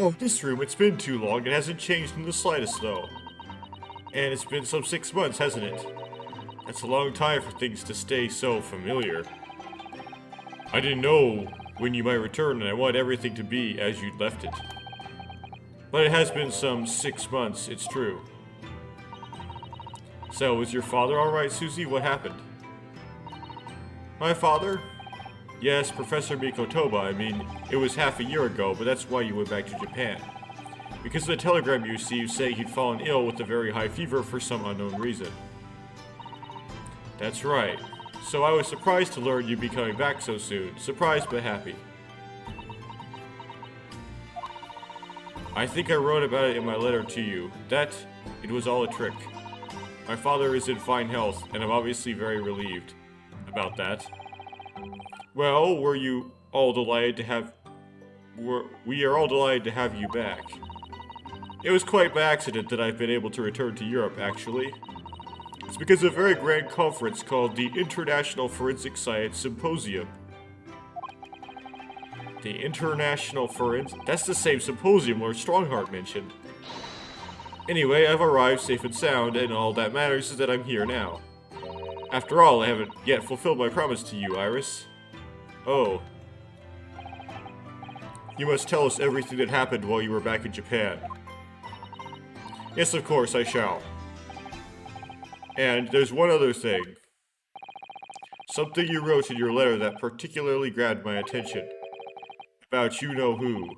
Oh, this room, it's been too long. It hasn't changed in the slightest, though. And it's been some 6 months, hasn't it? That's a long time for things to stay so familiar. I didn't know when you might return, and I want everything to be as you'd left it. But it has been some 6 months, it's true. So, was your father alright, Susie? What happened? My father? Yes, Professor Mikotoba. I mean, it was half a year ago, but that's why you went back to Japan. Because of the telegram you received saying he'd fallen ill with a very high fever for some unknown reason. That's right. So I was surprised to learn you'd be coming back so soon. Surprised but happy. I think I wrote about it in my letter to you. That it was all a trick. My father is in fine health, and I'm obviously very relieved about that. Well, we are all delighted to have you back. It was quite by accident that I've been able to return to Europe, actually. It's because of a very grand conference called the International Forensic Science Symposium. The International Forensic... That's the same symposium Lord Strongheart mentioned. Anyway, I've arrived safe and sound, and all that matters is that I'm here now. After all, I haven't yet fulfilled my promise to you, Iris. Oh. You must tell us everything that happened while you were back in Japan. Yes, of course, I shall. And there's one other thing. Something you wrote in your letter that particularly grabbed my attention. About you-know-who.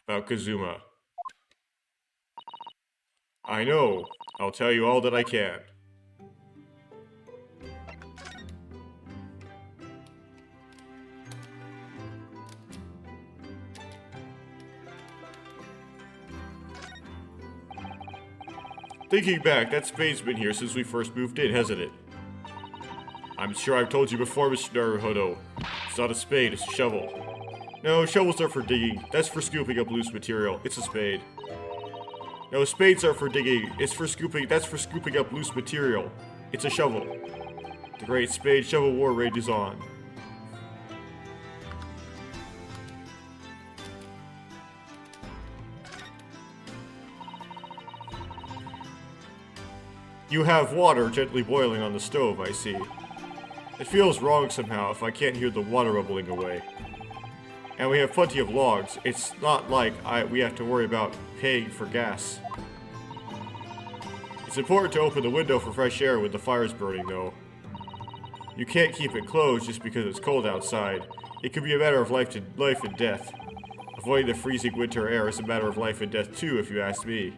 About Kazuma. I know. I'll tell you all that I can. Thinking back, that spade's been here since we first moved in, hasn't it? I'm sure I've told you before, Mr. Naruhodo. It's not a spade, it's a shovel. No, shovels are for digging. That's for scooping up loose material. It's a spade. No, spades are for digging. It's for scooping. That's for scooping up loose material. It's a shovel. The great spade shovel war rages on. You have water gently boiling on the stove, I see. It feels wrong somehow if I can't hear the water bubbling away. And we have plenty of logs. It's not like we have to worry about paying for gas. It's important to open the window for fresh air when the fire's burning, though. You can't keep it closed just because it's cold outside. It could be a matter of life and death. Avoiding the freezing winter air is a matter of life and death too, if you ask me.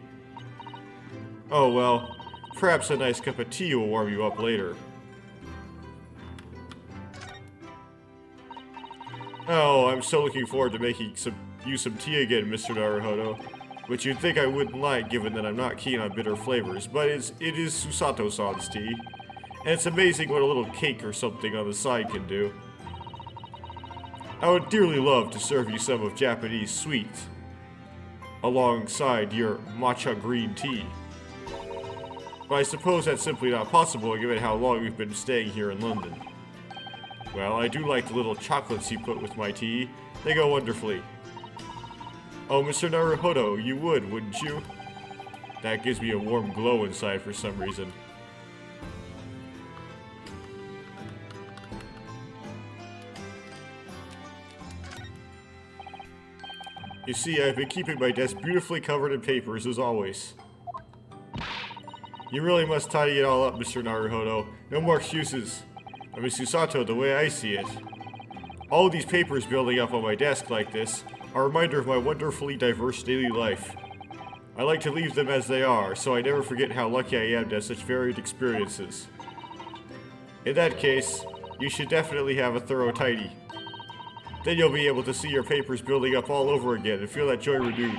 Oh well. Perhaps a nice cup of tea will warm you up later. Oh, I'm so looking forward to making you some tea again, Mr. Naruhodo. Which you'd think I wouldn't like, given that I'm not keen on bitter flavors, but it is Susato-san's tea. And it's amazing what a little cake or something on the side can do. I would dearly love to serve you some of Japanese sweet, alongside your matcha green tea. But I suppose that's simply not possible given how long we've been staying here in London. Well, I do like the little chocolates you put with my tea. They go wonderfully. Oh, Mr. Naruhodo, you would, wouldn't you? That gives me a warm glow inside for some reason. You see, I've been keeping my desk beautifully covered in papers as always. You really must tidy it all up, Mr. Naruhodo. No more excuses. I mean, Susato, the way I see it. All of these papers building up on my desk like this are a reminder of my wonderfully diverse daily life. I like to leave them as they are, so I never forget how lucky I am to have such varied experiences. In that case, you should definitely have a thorough tidy. Then you'll be able to see your papers building up all over again and feel that joy renewed.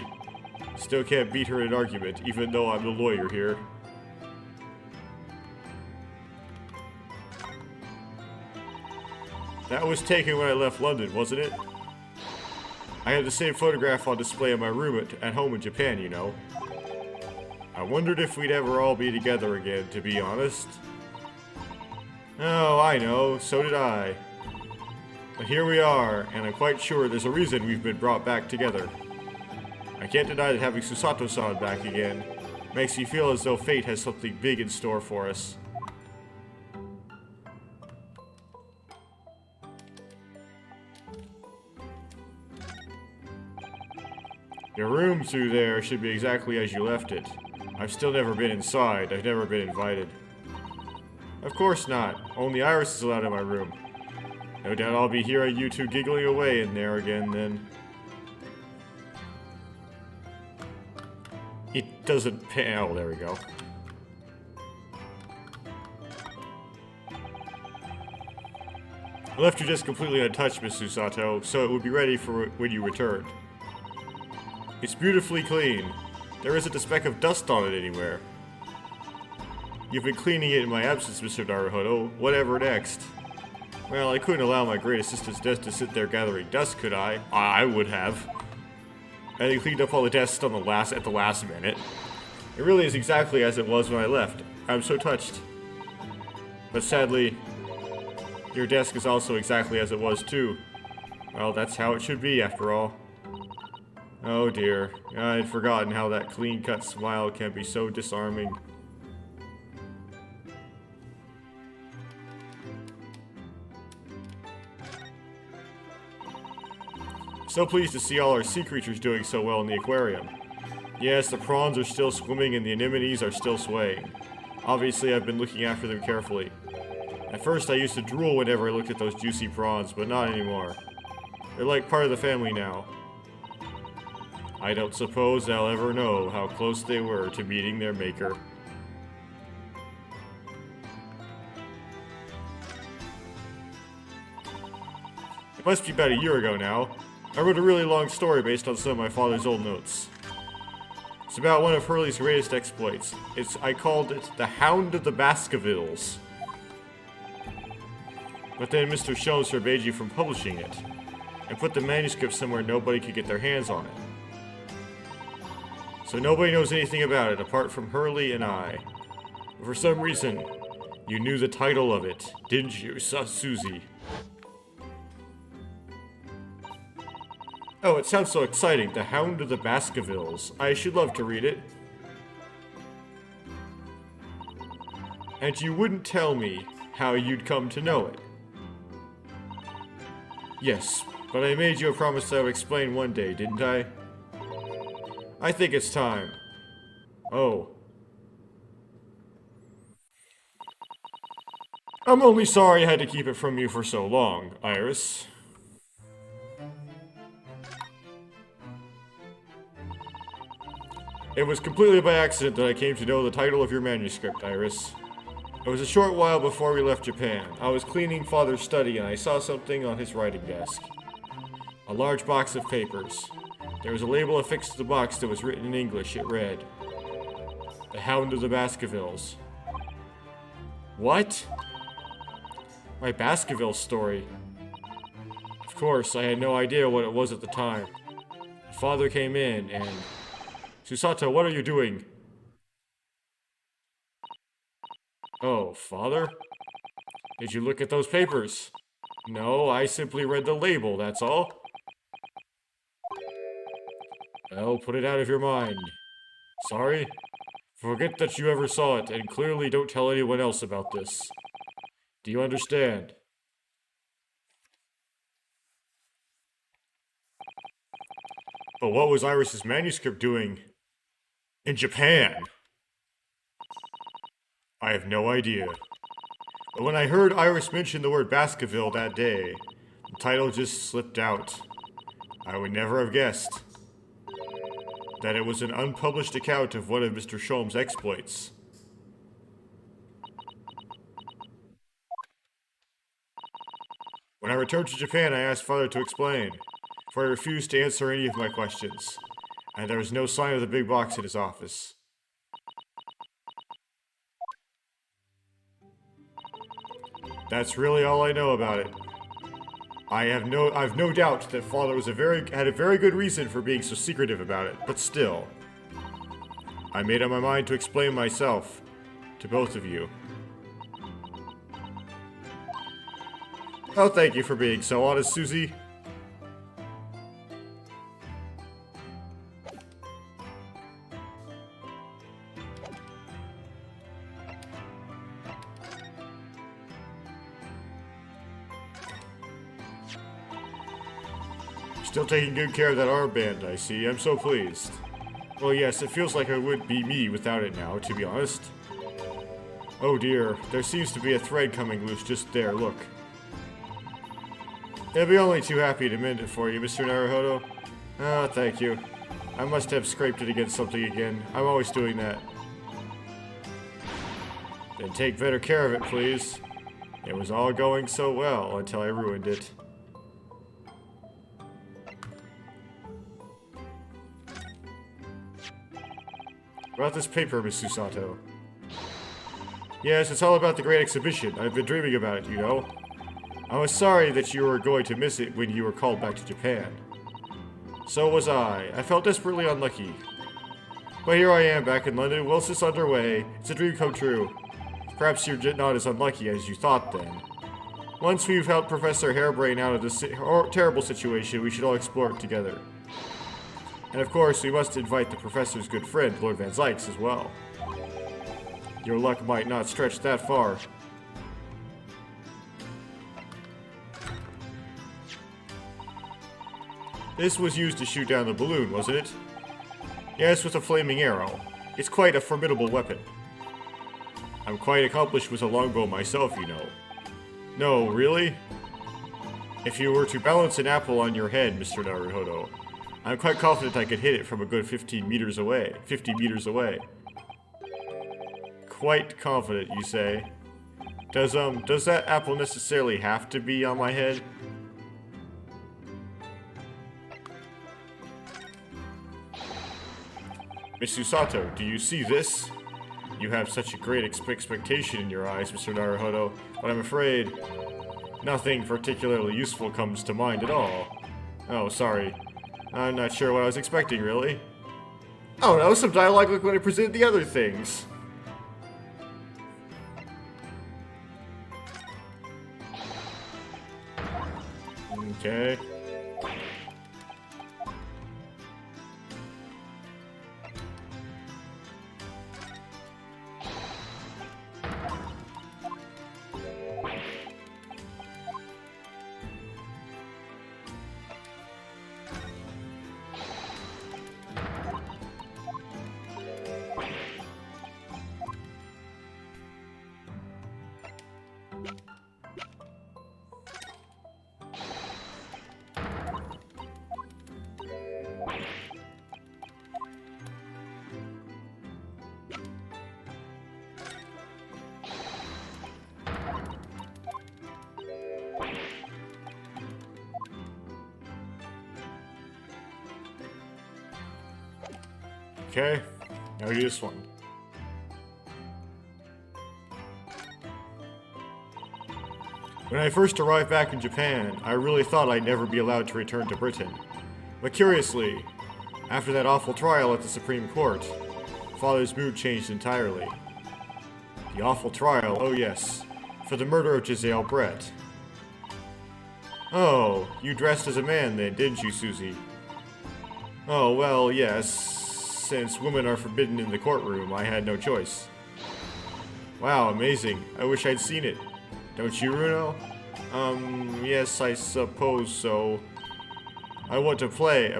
Still can't beat her in an argument, even though I'm the lawyer here. That was taken when I left London, wasn't it? I had the same photograph on display in my room at home in Japan, you know. I wondered if we'd ever all be together again, to be honest. Oh, I know, so did I. But here we are, and I'm quite sure there's a reason we've been brought back together. I can't deny that having Susato-san back again makes me feel as though fate has something big in store for us. Your room through there should be exactly as you left it. I've still never been inside. I've never been invited. Of course not. Only Iris is allowed in my room. No doubt I'll be hearing you two giggling away in there again then. It doesn't pay. Oh, there we go. I left your desk completely untouched, Miss Susato, so it would be ready for when you returned. It's beautifully clean. There isn't a speck of dust on it anywhere. You've been cleaning it in my absence, Mr. Naruhodo. Whatever next? Well, I couldn't allow my great assistant's desk to sit there gathering dust, could I? I would have. And he cleaned up all the desks on at the last minute. It really is exactly as it was when I left. I'm so touched. But sadly, your desk is also exactly as it was too. Well, that's how it should be, after all. Oh dear, I had forgotten how that clean-cut smile can be so disarming. So pleased to see all our sea creatures doing so well in the aquarium. Yes, the prawns are still swimming and the anemones are still swaying. Obviously, I've been looking after them carefully. At first, I used to drool whenever I looked at those juicy prawns, but not anymore. They're like part of the family now. I don't suppose I'll ever know how close they were to meeting their maker. It must be about a year ago now. I wrote a really long story based on some of my father's old notes. It's about one of Hurley's greatest exploits. I called it The Hound of the Baskervilles. But then Mr. Sholmes forbade you from publishing it, and put the manuscript somewhere nobody could get their hands on it. So nobody knows anything about it apart from Hurley and I. But for some reason, you knew the title of it, didn't you, Susie? Oh, it sounds so exciting. The Hound of the Baskervilles. I should love to read it. And you wouldn't tell me how you'd come to know it. Yes, but I made you a promise that I would explain one day, didn't I? I think it's time. Oh. I'm only sorry I had to keep it from you for so long, Iris. It was completely by accident that I came to know the title of your manuscript, Iris. It was a short while before we left Japan. I was cleaning Father's study and I saw something on his writing desk. A large box of papers. There was a label affixed to the box that was written in English. It read, The Hound of the Baskervilles. What? My Baskerville story. Of course, I had no idea what it was at the time. Father came in and... Susato, what are you doing? Oh, Father? Did you look at those papers? No, I simply read the label, that's all. Well, put it out of your mind. Sorry? Forget that you ever saw it, and clearly don't tell anyone else about this. Do you understand? But what was Iris's manuscript doing in Japan? I have no idea. But when I heard Iris mention the word Baskerville that day, the title just slipped out. I would never have guessed that it was an unpublished account of one of Mr. Sholmes' exploits. When I returned to Japan, I asked Father to explain, for he refused to answer any of my questions, and there was no sign of the big box in his office. That's really all I know about it. I've no doubt that Father had a very good reason for being so secretive about it, but still. I made up my mind to explain myself to both of you. Oh, thank you for being so honest, Susie. Still taking good care of that armband, I see. I'm so pleased. Well, yes, it feels like it would be me without it now, to be honest. Oh dear, there seems to be a thread coming loose just there, look. I'll be only too happy to mend it for you, Mr. Naruhodo. Ah, thank you. I must have scraped it against something again. I'm always doing that. Then take better care of it, please. It was all going so well until I ruined it. About this paper, Miss Susato. Yes, it's all about the great exhibition. I've been dreaming about it, you know. I was sorry that you were going to miss it when you were called back to Japan. So was I. I felt desperately unlucky. But here I am back in London. Whilst it's underway, it's a dream come true. Perhaps you're not as unlucky as you thought then. Once we've helped Professor Hairbrain out of this terrible situation, we should all explore it together. And of course, we must invite the Professor's good friend, Lord Van Zykes, as well. Your luck might not stretch that far. This was used to shoot down the balloon, wasn't it? Yes, with a flaming arrow. It's quite a formidable weapon. I'm quite accomplished with a longbow myself, you know. No, really? If you were to balance an apple on your head, Mr. Naruhodo, I'm quite confident I could hit it from a good 50 meters away. Quite confident, you say? Does that apple necessarily have to be on my head? Miss Susato, do you see this? You have such a great expectation in your eyes, Mr. Naruhodo, but I'm afraid nothing particularly useful comes to mind at all. Oh, sorry. I'm not sure what I was expecting, really. Oh no, some dialogue like when I presented the other things. Okay. Okay, now do this one. When I first arrived back in Japan, I really thought I'd never be allowed to return to Britain. But curiously, after that awful trial at the Supreme Court, Father's mood changed entirely. The awful trial, oh yes, for the murder of Giselle Brett. Oh, you dressed as a man then, didn't you, Susie? Oh, well, yes. Since women are forbidden in the courtroom, I had no choice. Wow, amazing. I wish I'd seen it. Don't you, Runo? Yes, I suppose so. I want to play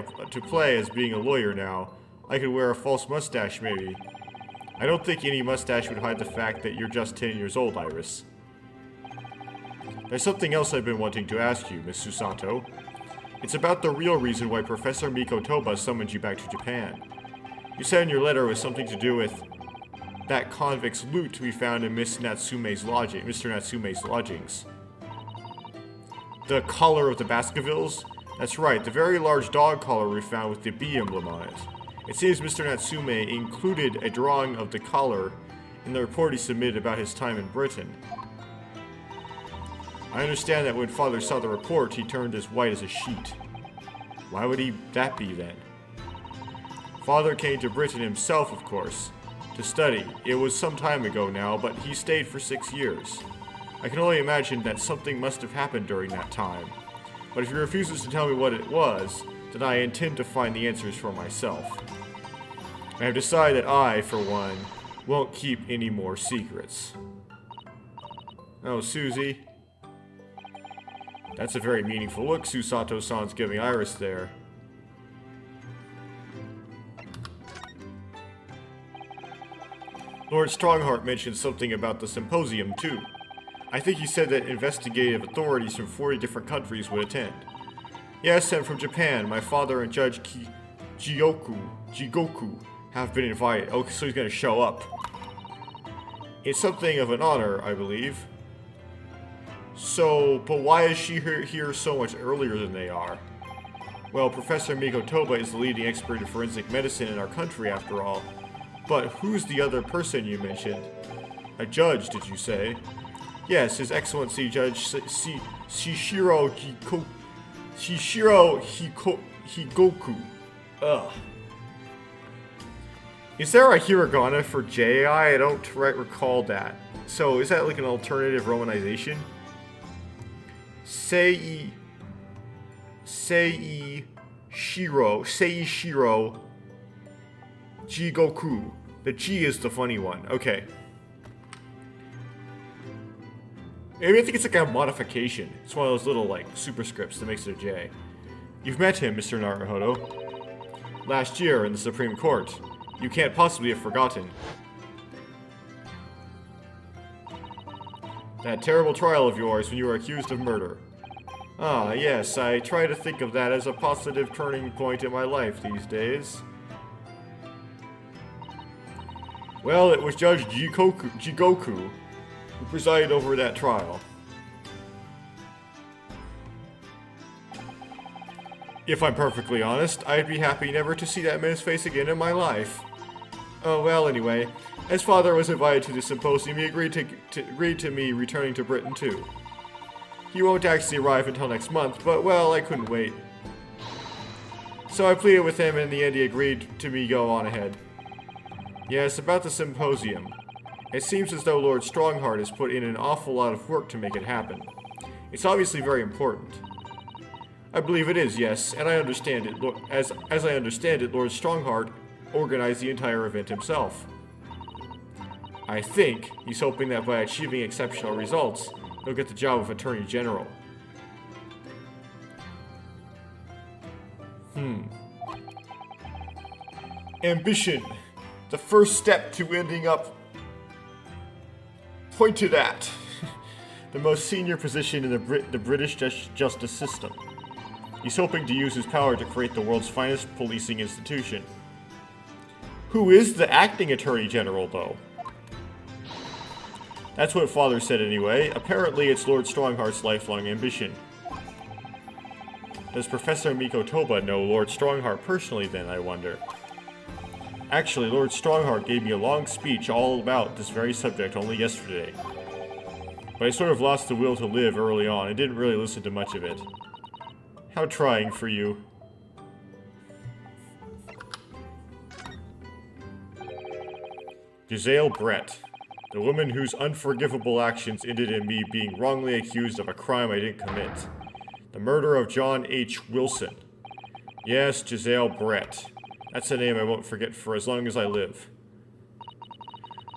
as being a lawyer now. I could wear a false mustache, maybe. I don't think any mustache would hide the fact that you're just 10 years old, Iris. There's something else I've been wanting to ask you, Miss Susato. It's about the real reason why Professor Miko Toba summoned you back to Japan. You said in your letter it was something to do with that convict's loot we found in Mr. Natsume's lodgings. The collar of the Baskervilles? That's right, the very large dog collar we found with the B emblem on it. It seems Mr. Natsume included a drawing of the collar in the report he submitted about his time in Britain. I understand that when Father saw the report, he turned as white as a sheet. Why would that be then? Father came to Britain himself, of course, to study. It was some time ago now, but he stayed for 6 years. I can only imagine that something must have happened during that time. But if he refuses to tell me what it was, then I intend to find the answers for myself. I have decided that I, for one, won't keep any more secrets. Oh, Susie. That's a very meaningful look Susato-san's giving Iris there. Lord Strongheart mentioned something about the symposium, too. I think he said that investigative authorities from 40 different countries would attend. Yes, and from Japan, my father and Judge Jigoku have been invited. Oh, so he's gonna show up. It's something of an honor, I believe. So, but why is she here so much earlier than they are? Well, Professor Mikotoba is the leading expert in forensic medicine in our country, after all. But who's the other person you mentioned? A judge, did you say? Yes, His Excellency Judge Shishiro Higoku. Ugh. Is there a hiragana for J.I.? I don't recall that. So, is that like an alternative romanization? Seishiro Jigoku. The G is the funny one. Okay. Maybe I think it's like a modification. It's one of those little, like, superscripts that makes it a J. You've met him, Mr. Naruhodo. Last year in the Supreme Court. You can't possibly have forgotten. That terrible trial of yours when you were accused of murder. Ah, yes, I try to think of that as a positive turning point in my life these days. Well, it was Judge Jigoku who presided over that trial. If I'm perfectly honest, I'd be happy never to see that man's face again in my life. Oh, well, anyway, as father was invited to the symposium, he agreed to me returning to Britain, too. He won't actually arrive until next month, but, well, I couldn't wait. So I pleaded with him, and in the end he agreed to me go on ahead. Yes, about the symposium. It seems as though Lord Strongheart has put in an awful lot of work to make it happen. It's obviously very important. I believe it is, yes, and I understand it. As I understand it, Lord Strongheart organized the entire event himself. I think he's hoping that by achieving exceptional results, he'll get the job of Attorney General. Ambition. The first step to ending up pointed at the most senior position in the British justice system. He's hoping to use his power to create the world's finest policing institution. Who is the acting Attorney General, though? That's what Father said anyway. Apparently it's Lord Strongheart's lifelong ambition. Does Professor Mikotoba know Lord Strongheart personally then, I wonder? Actually, Lord Strongheart gave me a long speech all about this very subject only yesterday. But I sort of lost the will to live early on and didn't really listen to much of it. How trying for you. Giselle Brett, the woman whose unforgivable actions ended in me being wrongly accused of a crime I didn't commit. The murder of John H. Wilson. Yes, Giselle Brett. That's a name I won't forget for as long as I live.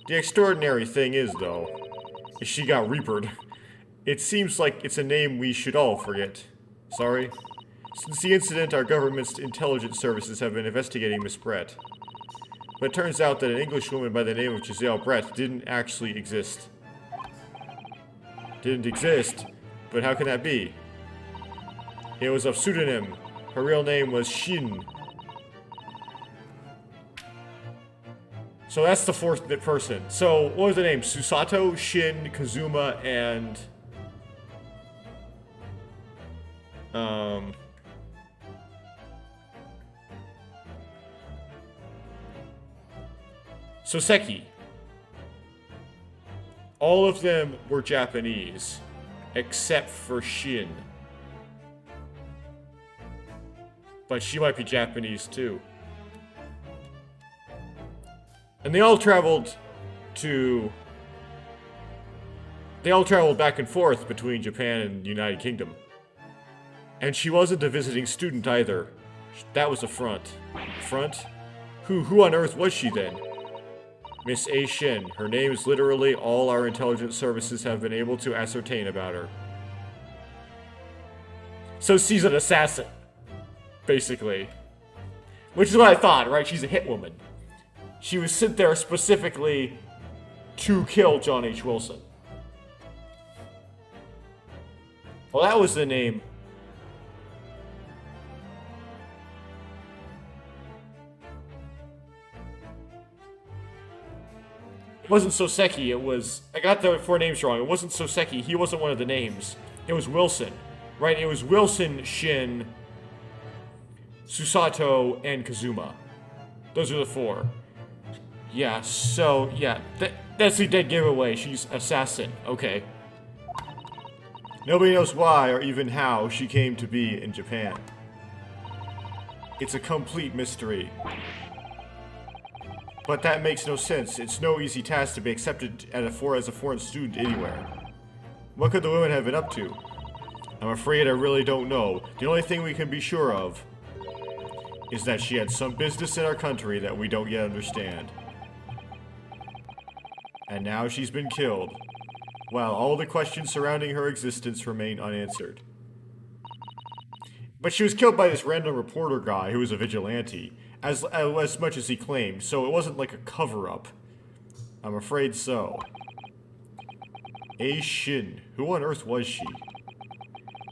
The extraordinary thing is, though, is she got reapered. It seems like it's a name we should all forget. Sorry. Since the incident, our government's intelligence services have been investigating Miss Brett. But it turns out that an Englishwoman by the name of Giselle Brett didn't actually exist. Didn't exist? But how can that be? It was a pseudonym. Her real name was Shin. So that's the fourth person. So, what was the name? Susato, Shin, Kazuma, and... Soseki. All of them were Japanese, except for Shin. But she might be Japanese too. And they all traveled back and forth between Japan and the United Kingdom. And she wasn't a visiting student either. That was a front. Front? Who on earth was she then? Miss A. Shin. Her name is literally all our intelligence services have been able to ascertain about her. So she's an assassin, basically. Which is what I thought, right? She's a hit woman. She was sent there specifically to kill John H. Wilson. Well, that was the name. It wasn't Soseki, it was... I got the 4 names wrong. It wasn't Soseki, he wasn't one of the names. It was Wilson. Right, it was Wilson, Shin, Susato, and Kazuma. Those are the 4. Yeah, so, yeah. That's the dead giveaway. She's assassin. Okay. Nobody knows why or even how she came to be in Japan. It's a complete mystery. But that makes no sense. It's no easy task to be accepted as a foreign student anywhere. What could the women have been up to? I'm afraid I really don't know. The only thing we can be sure of is that she had some business in our country that we don't yet understand. And now she's been killed, while all the questions surrounding her existence remain unanswered. But she was killed by this random reporter guy who was a vigilante, as much as he claimed, so it wasn't like a cover-up. I'm afraid so. A Shin. Who on earth was she?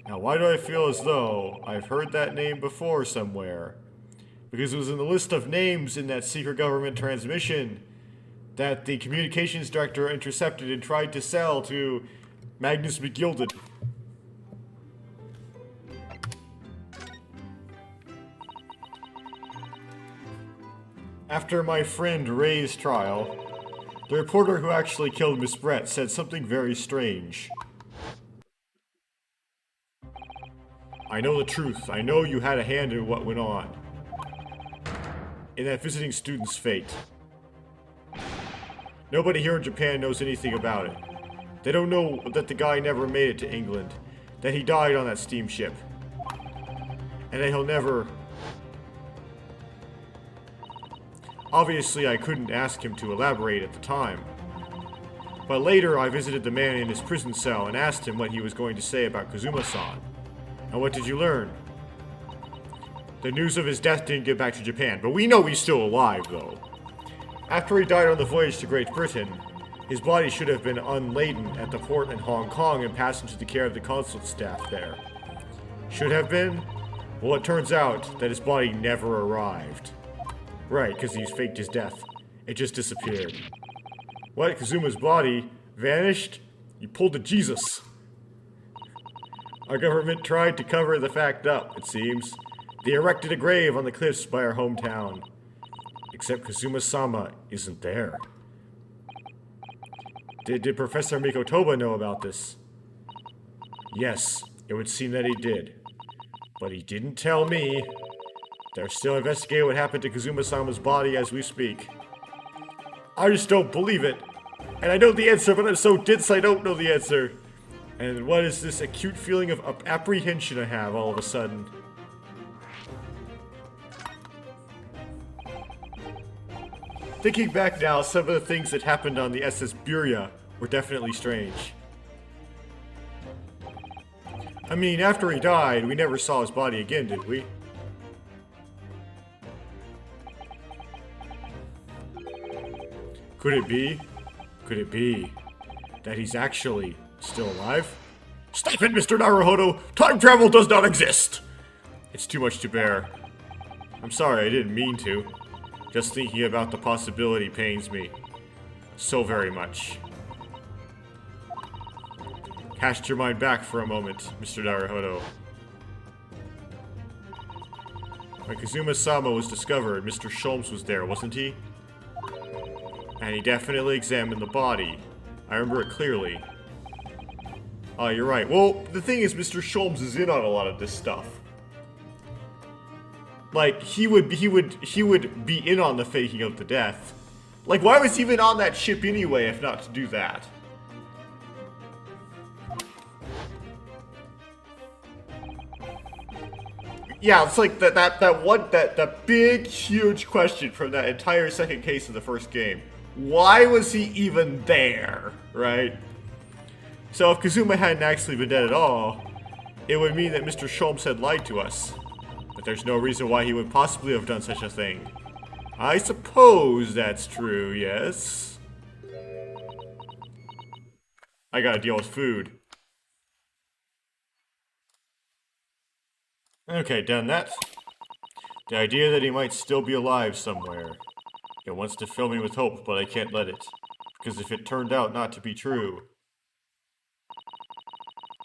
Now, why do I feel as though I've heard that name before somewhere? Because it was in the list of names in that secret government transmission that the communications director intercepted and tried to sell to Magnus McGilded. After my friend Ray's trial, the reporter who actually killed Miss Brett said something very strange. I know the truth. I know you had a hand in what went on. In that visiting student's fate. Nobody here in Japan knows anything about it. They don't know that the guy never made it to England, that he died on that steamship, and that he'll never... Obviously, I couldn't ask him to elaborate at the time. But later, I visited the man in his prison cell and asked him what he was going to say about Kazuma-san. And what did you learn? The news of his death didn't get back to Japan, but we know he's still alive, though. After he died on the voyage to Great Britain, his body should have been unladen at the port in Hong Kong and passed into the care of the consulate staff there. Should have been? Well, it turns out that his body never arrived. Right, because he's faked his death. It just disappeared. What? Kazuma's body vanished? He pulled a Jesus. Our government tried to cover the fact up, it seems. They erected a grave on the cliffs by our hometown. Except Kazuma-sama isn't there. Did Professor Mikotoba know about this? Yes, it would seem that he did. But he didn't tell me. They're still investigating what happened to Kazuma-sama's body as we speak. I just don't believe it. And I know the answer, but I'm so dense I don't know the answer. And what is this acute feeling of apprehension I have all of a sudden? Thinking back now, some of the things that happened on the SS Burya were definitely strange. I mean, after he died, we never saw his body again, did we? Could it be? Could it be that he's actually still alive? Stop it, Mr. Naruhodo! Time travel does not exist! It's too much to bear. I'm sorry, I didn't mean to. Just thinking about the possibility pains me. So very much. Cast your mind back for a moment, Mr. Naruhodo. When Kazuma-sama was discovered, Mr. Sholmes was there, wasn't he? And he definitely examined the body. I remember it clearly. Oh, you're right. Well, the thing is, Mr. Sholmes is in on a lot of this stuff. Like, he would be in on the faking of the death. Like, why was he even on that ship anyway, if not to do that? Yeah, it's like that big, huge question from that entire second case of the first game. Why was he even there, right? So if Kazuma hadn't actually been dead at all, It would mean that Mr. Sholmes had lied to us. But there's no reason why he would possibly have done such a thing. I suppose that's true, yes? I gotta deal with food. Okay, done that. The idea that he might still be alive somewhere. It wants to fill me with hope, but I can't let it. Because if it turned out not to be true,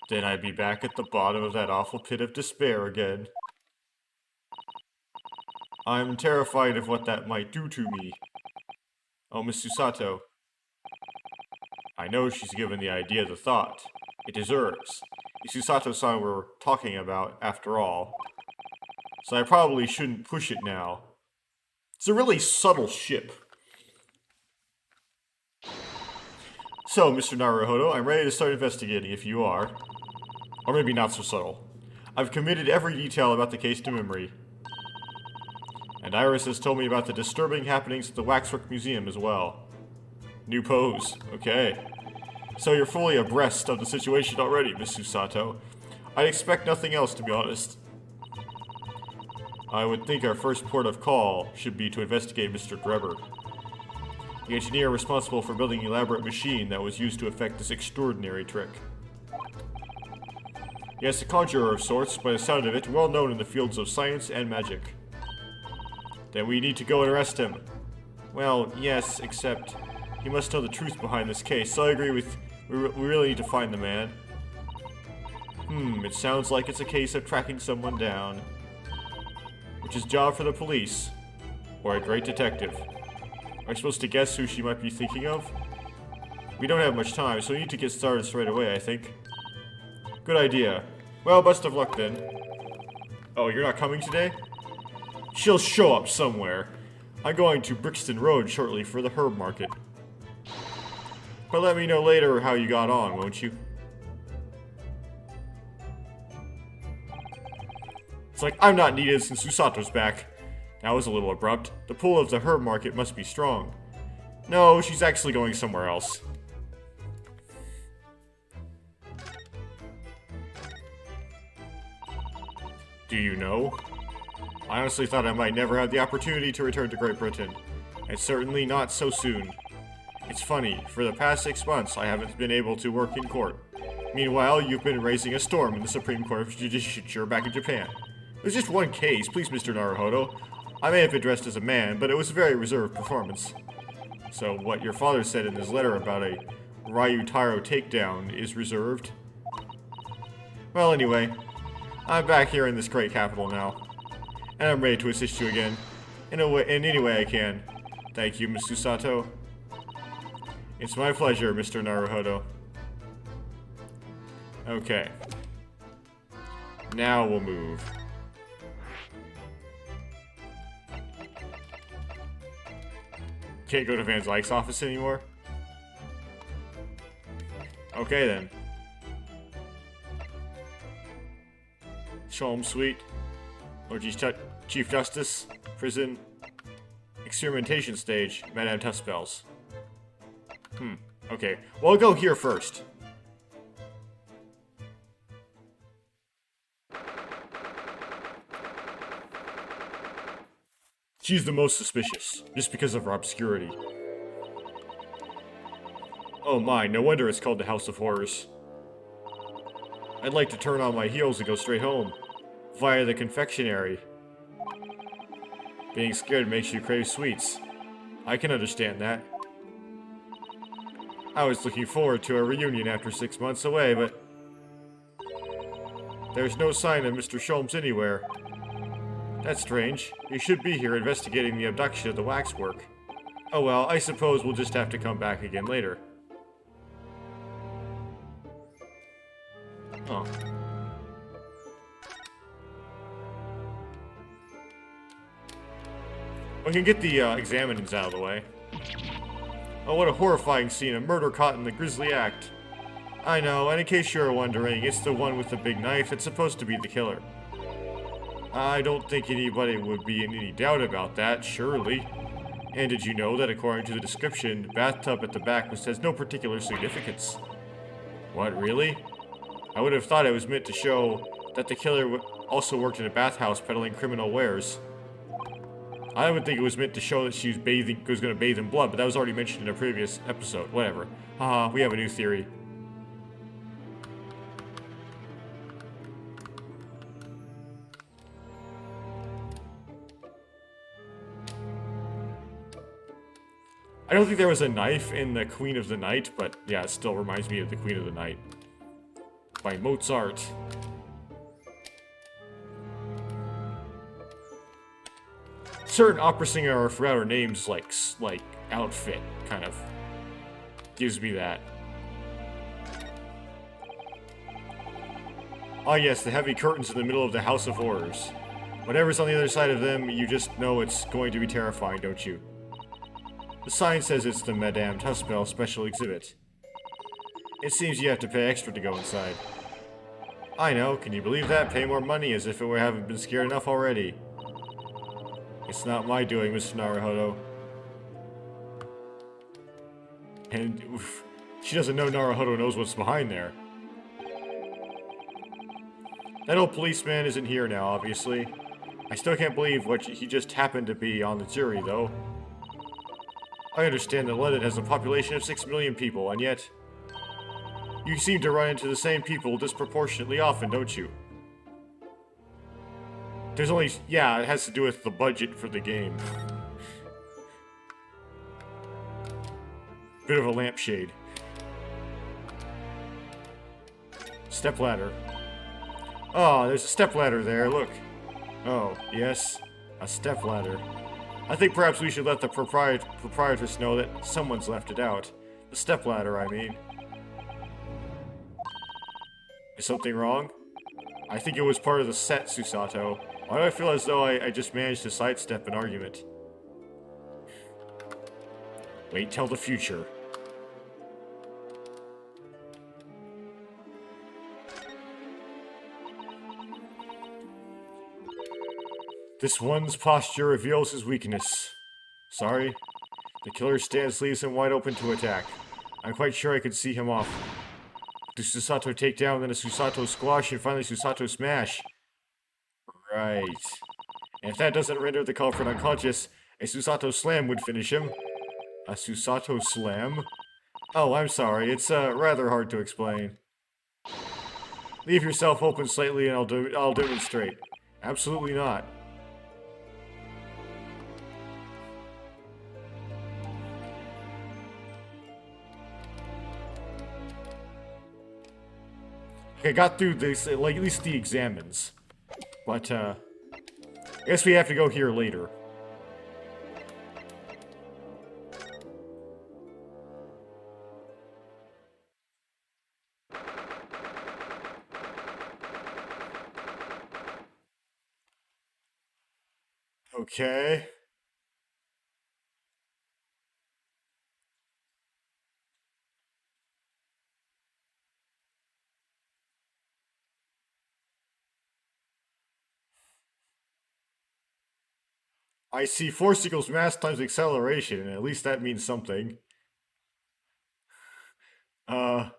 then I'd be back at the bottom of that awful pit of despair again. I'm terrified of what that might do to me. Oh, Miss Susato. I know she's given the idea the thought it deserves. Susato-san we're talking about, after all. So I probably shouldn't push it now. It's a really subtle ship. So, Mr. Naruhodo, I'm ready to start investigating if you are. Or maybe not so subtle. I've committed every detail about the case to memory. And Iris has told me about the disturbing happenings at the Waxwork Museum as well. New pose. Okay. So you're fully abreast of the situation already, Miss Susato. I'd expect nothing else, to be honest. I would think our first port of call should be to investigate Mr. Drebber, the engineer responsible for building the elaborate machine that was used to effect this extraordinary trick. Yes, a conjurer of sorts, by the sound of it, well known in the fields of science and magic. Then we need to go and arrest him. Well, yes, except he must tell the truth behind this case, so I agree with we really need to find the man. It sounds like it's a case of tracking someone down. Which is a job for the police, or a great detective. Am I supposed to guess who she might be thinking of? We don't have much time, so we need to get started straight away, I think. Good idea. Well, best of luck then. Oh, you're not coming today? She'll show up somewhere. I'm going to Brixton Road shortly for the herb market. But let me know later how you got on, won't you? It's like, I'm not needed since Susato's back. That was a little abrupt. The pull of the herb market must be strong. No, she's actually going somewhere else. Do you know? I honestly thought I might never have the opportunity to return to Great Britain. And certainly not so soon. It's funny, for the past 6 months I haven't been able to work in court. Meanwhile, you've been raising a storm in the Supreme Court of Judicature back in Japan. There's just one case, please, Mr. Naruhodo. I may have been dressed as a man, but it was a very reserved performance. So what your father said in his letter about a Ryutaro takedown is reserved? Well, anyway, I'm back here in this great capital now. And I'm ready to assist you again. In any way I can. Thank you, Miss Susato. It's my pleasure, Mr. Naruhodo. Okay. Now we'll move. Can't go to Van Zyk's office anymore? Okay then. Sholmes Suite. Lord Chief Justice. Prison. Experimentation stage. Madame Tuffspells. Okay. Well, I'll go here first. She's the most suspicious, just because of her obscurity. Oh my, no wonder it's called the House of Horrors. I'd like to turn on my heels and go straight home, via the confectionery. Being scared makes you crave sweets. I can understand that. I was looking forward to a reunion after 6 months away, but there's no sign of Mr. Sholmes anywhere. That's strange. He should be here investigating the abduction of the waxwork. Oh well, I suppose we'll just have to come back again later. Oh. We can get the examinings out of the way. Oh, what a horrifying scene, a murder caught in the grisly act. I know, and in case you're wondering, it's the one with the big knife that's supposed to be the killer. I don't think anybody would be in any doubt about that, surely. And did you know that according to the description, the bathtub at the back has no particular significance? What, really? I would have thought it was meant to show that the killer also worked in a bathhouse peddling criminal wares. I would think it was meant to show that she was going to bathe in blood, but that was already mentioned in a previous episode. Whatever. Haha, we have a new theory. I don't think there was a knife in the Queen of the Night, but yeah, it still reminds me of the Queen of the Night. By Mozart. Certain opera singer, I forgot her name's like outfit, kind of gives me that. Ah yes, the heavy curtains in the middle of the House of Horrors. Whatever's on the other side of them, you just know it's going to be terrifying, don't you? The sign says it's the Madame Tuspel special exhibit. It seems you have to pay extra to go inside. I know, can you believe that? Pay more money as if we haven't been scared enough already. It's not my doing, Mr. Naruhodo. And oof, she doesn't know Naruhodo knows what's behind there. That old policeman isn't here now, obviously. I still can't believe he just happened to be on the jury, though. I understand that London has a population of 6 million people, and yet... You seem to run into the same people disproportionately often, don't you? There's only... Yeah, it has to do with the budget for the game. Bit of a lampshade. Stepladder. Oh, there's a stepladder there, look. Oh, yes. A stepladder. I think perhaps we should let the proprietress know that someone's left it out. The stepladder, I mean. Is something wrong? I think it was part of the set, Susato. Why do I feel as though I just managed to sidestep an argument? Wait till the future. This one's posture reveals his weakness. Sorry. The killer's stance leaves him wide open to attack. I'm quite sure I could see him off. Do Susato take down, then a Susato squash, and finally Susato smash. Right. And if that doesn't render the culprit unconscious, a Susato slam would finish him. A Susato slam? Oh, I'm sorry. It's rather hard to explain. Leave yourself open slightly and I'll demonstrate. Absolutely not. I got through this, like, at least the examines. But, I guess we have to go here later. Okay. I see force equals mass times acceleration, and at least that means something. I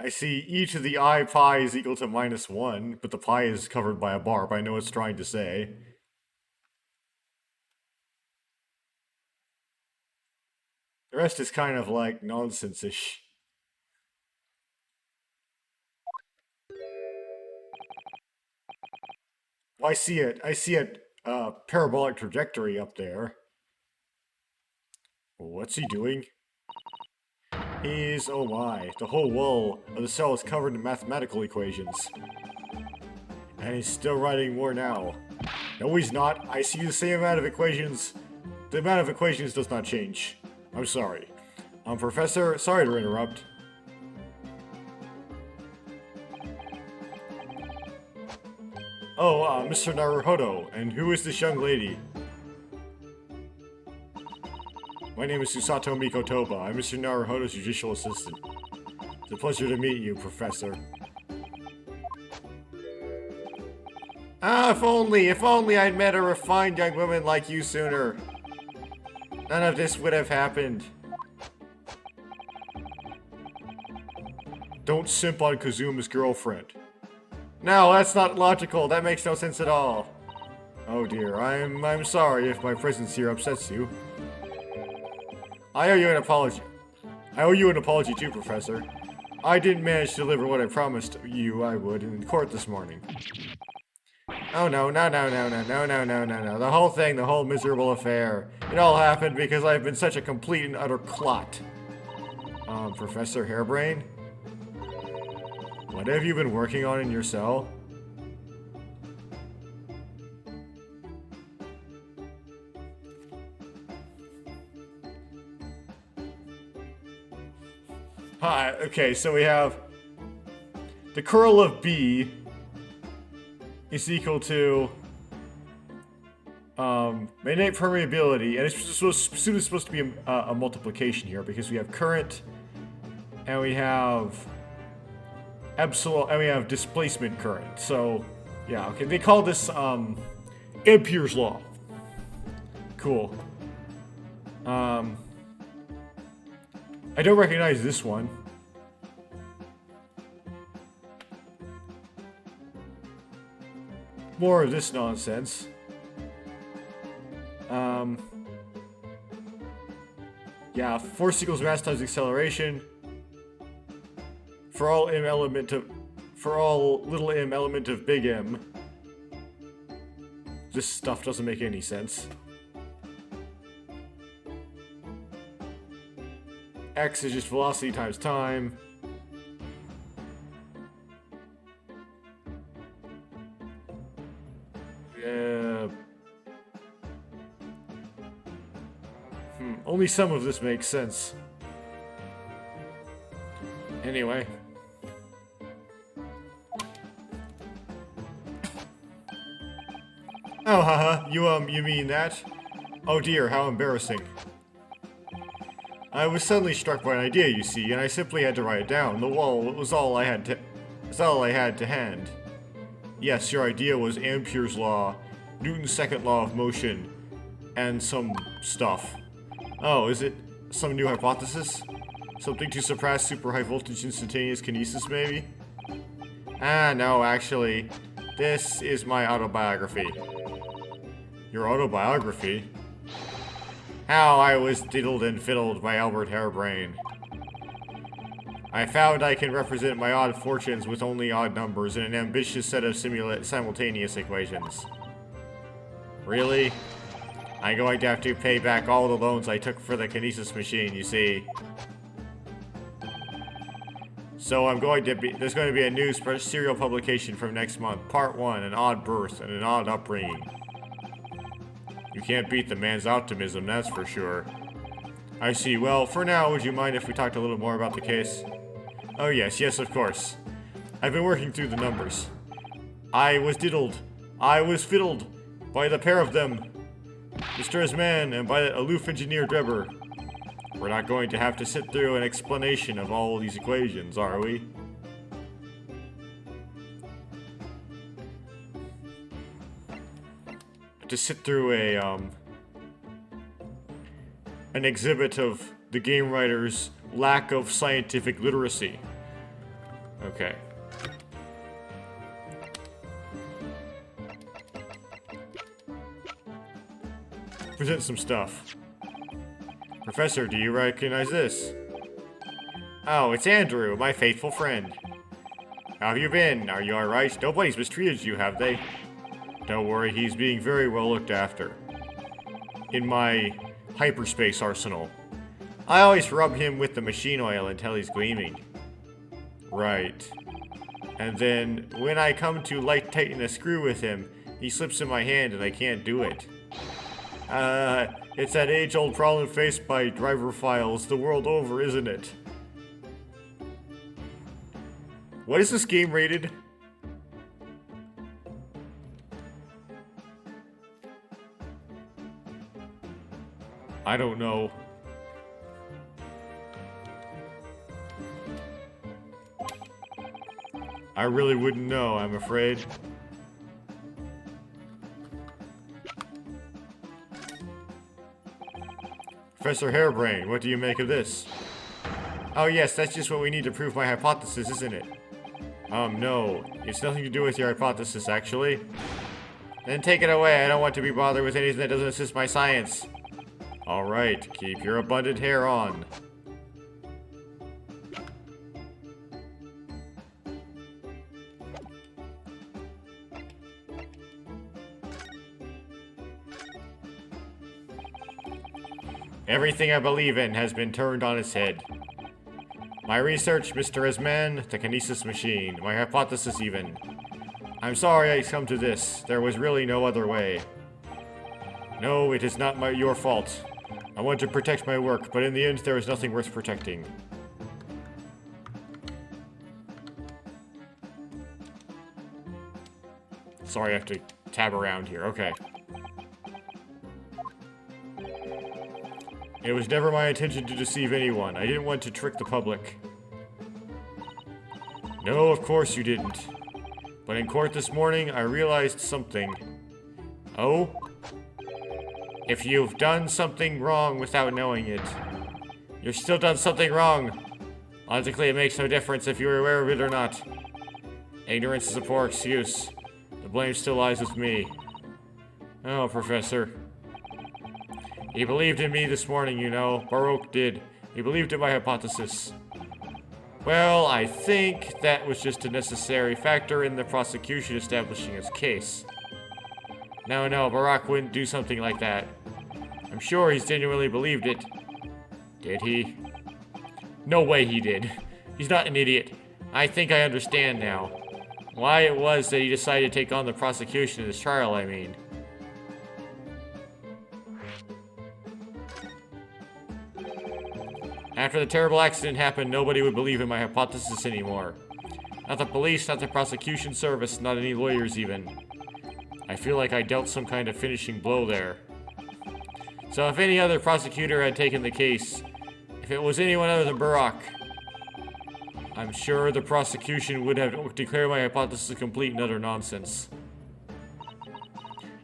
see e to the I pi is equal to -1, but the pi is covered by a bar, but I know what it's trying to say. The rest is kind of like nonsense-ish. I see it. I see a parabolic trajectory up there. What's he doing? Oh my, the whole wall of the cell is covered in mathematical equations. And he's still writing more now. No, he's not. I see the same amount of equations. The amount of equations does not change. I'm sorry. Professor, sorry to interrupt. Oh, Mr. Naruhodo, and who is this young lady? My name is Susato Mikotoba. I'm Mr. Naruhodo's judicial assistant. It's a pleasure to meet you, Professor. Ah, if only I'd met a refined young woman like you sooner. None of this would have happened. don't simp on Kazuma's girlfriend. No, that's not logical. That makes no sense at all. Oh dear, I'm sorry if my presence here upsets you. I owe you an apology. I owe you an apology too, Professor. I didn't manage to deliver what I promised you I would in court this morning. Oh no. The whole thing, the whole miserable affair. It all happened because I've been such a complete and utter clot. Professor Hairbrain? What have you been working on in your cell? Hi, okay, so we have the curl of B is equal to magnetic permeability, and it's supposed to be a multiplication here because we have current and we have epsilon and we have displacement current. So yeah, okay, they call this Ampere's law. Cool. I don't recognize this one. More of this nonsense. Yeah, force equals mass times acceleration. For all little m element of big M. This stuff doesn't make any sense. X is just velocity times time. Only some of this makes sense. Anyway. Oh, haha, you mean that? Oh dear, how embarrassing. I was suddenly struck by an idea, you see, and I simply had to write it down. The wall was all I had to hand. Yes, your idea was Ampere's law, Newton's second law of motion, and some stuff. Oh, is it some new hypothesis? Something to suppress super high voltage instantaneous kinesis, maybe? Ah, no, actually, this is my autobiography. Your autobiography? How I was diddled and fiddled by Albert Hairbrain. I found I can represent my odd fortunes with only odd numbers in an ambitious set of simultaneous equations. Really? I'm going to have to pay back all the loans I took for the kinesis machine, you see. So there's going to be a new serial publication from next month. Part 1, an odd birth and an odd upbringing. You can't beat the man's optimism, that's for sure. I see. Well, for now, would you mind if we talked a little more about the case? Oh yes, of course. I've been working through the numbers. I was fiddled by the pair of them, Mr. Esman and by the aloof engineer Drebber. We're not going to have to sit through an explanation of all these equations, are we? To sit through an exhibit of the game writer's lack of scientific literacy. Okay. Present some stuff. Professor, do you recognize this? Oh, it's Andrew, my faithful friend. How have you been? Are you alright? Nobody's mistreated you, have they? Don't worry, he's being very well looked after. In my hyperspace arsenal. I always rub him with the machine oil until he's gleaming. Right. And then, when I come to tighten a screw with him, he slips in my hand and I can't do it. It's that age-old problem faced by driver files the world over, isn't it? What is this game rated? I don't know. I really wouldn't know, I'm afraid. Professor Hairbrain, what do you make of this? Oh yes, that's just what we need to prove my hypothesis, isn't it? No. It's nothing to do with your hypothesis, actually. Then take it away. I don't want to be bothered with anything that doesn't assist my science. Alright, keep your abundant hair on. Everything I believe in has been turned on its head. My research, Mr. Esman, the kinesis machine, my hypothesis even. I'm sorry I come to this. There was really no other way. No, it is not your fault. I want to protect my work, but in the end there is nothing worth protecting. Sorry, I have to tab around here. Okay. It was never my intention to deceive anyone. I didn't want to trick the public. No, of course you didn't. But in court this morning, I realized something. Oh? If you've done something wrong without knowing it, you've still done something wrong. Logically, it makes no difference if you're aware of it or not. Ignorance is a poor excuse. The blame still lies with me. Oh, Professor. He believed in me this morning, you know. Baroque did. He believed in my hypothesis. Well, I think that was just a necessary factor in the prosecution establishing its case. No, Baroque wouldn't do something like that. I'm sure he's genuinely believed it. Did he? No way he did. He's not an idiot. I think I understand now. Why it was that he decided to take on the prosecution in this trial, I mean. After the terrible accident happened, nobody would believe in my hypothesis anymore. Not the police, not the prosecution service, not any lawyers even. I feel like I dealt some kind of finishing blow there. So if any other prosecutor had taken the case, if it was anyone other than Baroque, I'm sure the prosecution would have declared my hypothesis complete and utter nonsense.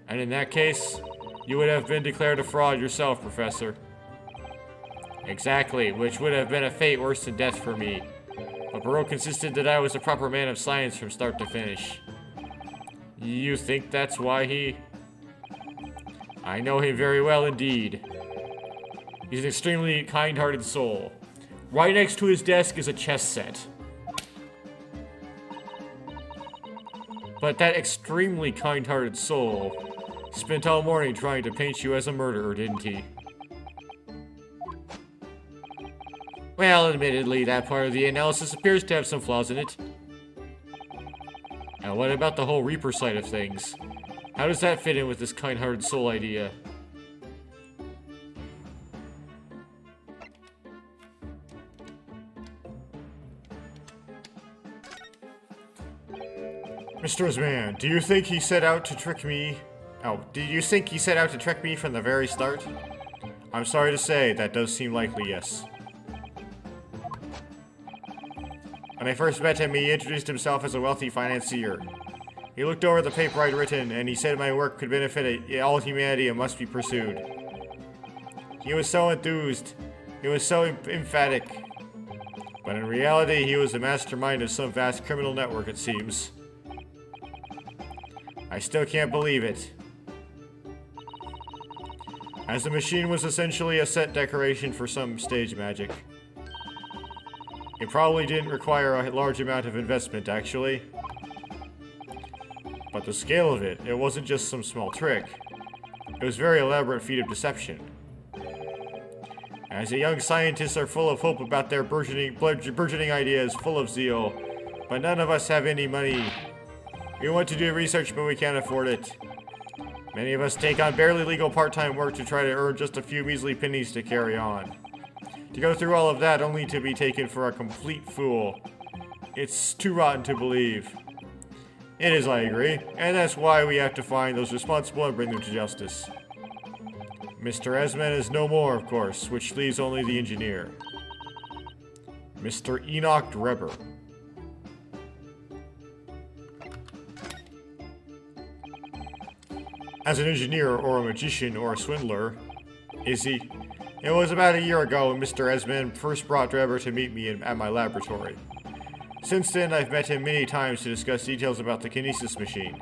And in that case, you would have been declared a fraud yourself, Professor. Exactly, which would have been a fate worse than death for me. But Baroque insisted that I was a proper man of science from start to finish. You think that's why he... I know him very well indeed. He's an extremely kind-hearted soul. Right next to his desk is a chess set. But that extremely kind-hearted soul spent all morning trying to paint you as a murderer, didn't he? Well, admittedly, that part of the analysis appears to have some flaws in it. Now, what about the whole Reaper side of things? How does that fit in with this kind-hearted soul idea? Mr. Osman, do you think he set out to trick me? Oh, did you think he set out to trick me from the very start? I'm sorry to say, that does seem likely, yes. When I first met him, he introduced himself as a wealthy financier. He looked over the paper I'd written, and he said my work could benefit all humanity and must be pursued. He was so enthused. He was so emphatic. But in reality, he was the mastermind of some vast criminal network, it seems. I still can't believe it. As the machine was essentially a set decoration for some stage magic. It probably didn't require a large amount of investment, actually. But the scale of it, it wasn't just some small trick. It was a very elaborate feat of deception. As the young scientists are full of hope about their burgeoning ideas, full of zeal, but none of us have any money. We want to do research, but we can't afford it. Many of us take on barely legal part-time work to try to earn just a few measly pennies to carry on. To go through all of that only to be taken for a complete fool. It's too rotten to believe. It is, I agree, and that's why we have to find those responsible and bring them to justice. Mr. Esman is no more, of course, which leaves only the engineer. Mr. Enoch Drebber. As an engineer, or a magician, or a swindler, is he? It was about a year ago when Mr. Esmond first brought Drebber to meet me at my laboratory. Since then, I've met him many times to discuss details about the kinesis machine.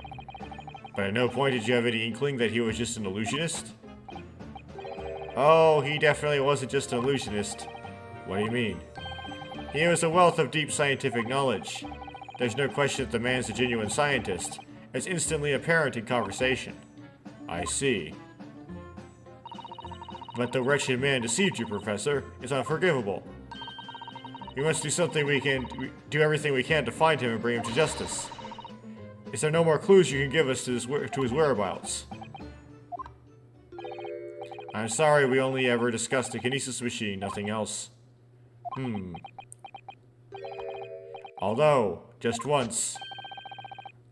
But at no point did you have any inkling that he was just an illusionist? Oh, he definitely wasn't just an illusionist. What do you mean? He was a wealth of deep scientific knowledge. There's no question that the man's a genuine scientist. It's instantly apparent in conversation. I see. But the wretched man deceived you, Professor. It's unforgivable. We must do everything we can to find him and bring him to justice. Is there no more clues you can give us to his whereabouts? I'm sorry, we only ever discussed the kinesis machine, nothing else. Although, just once,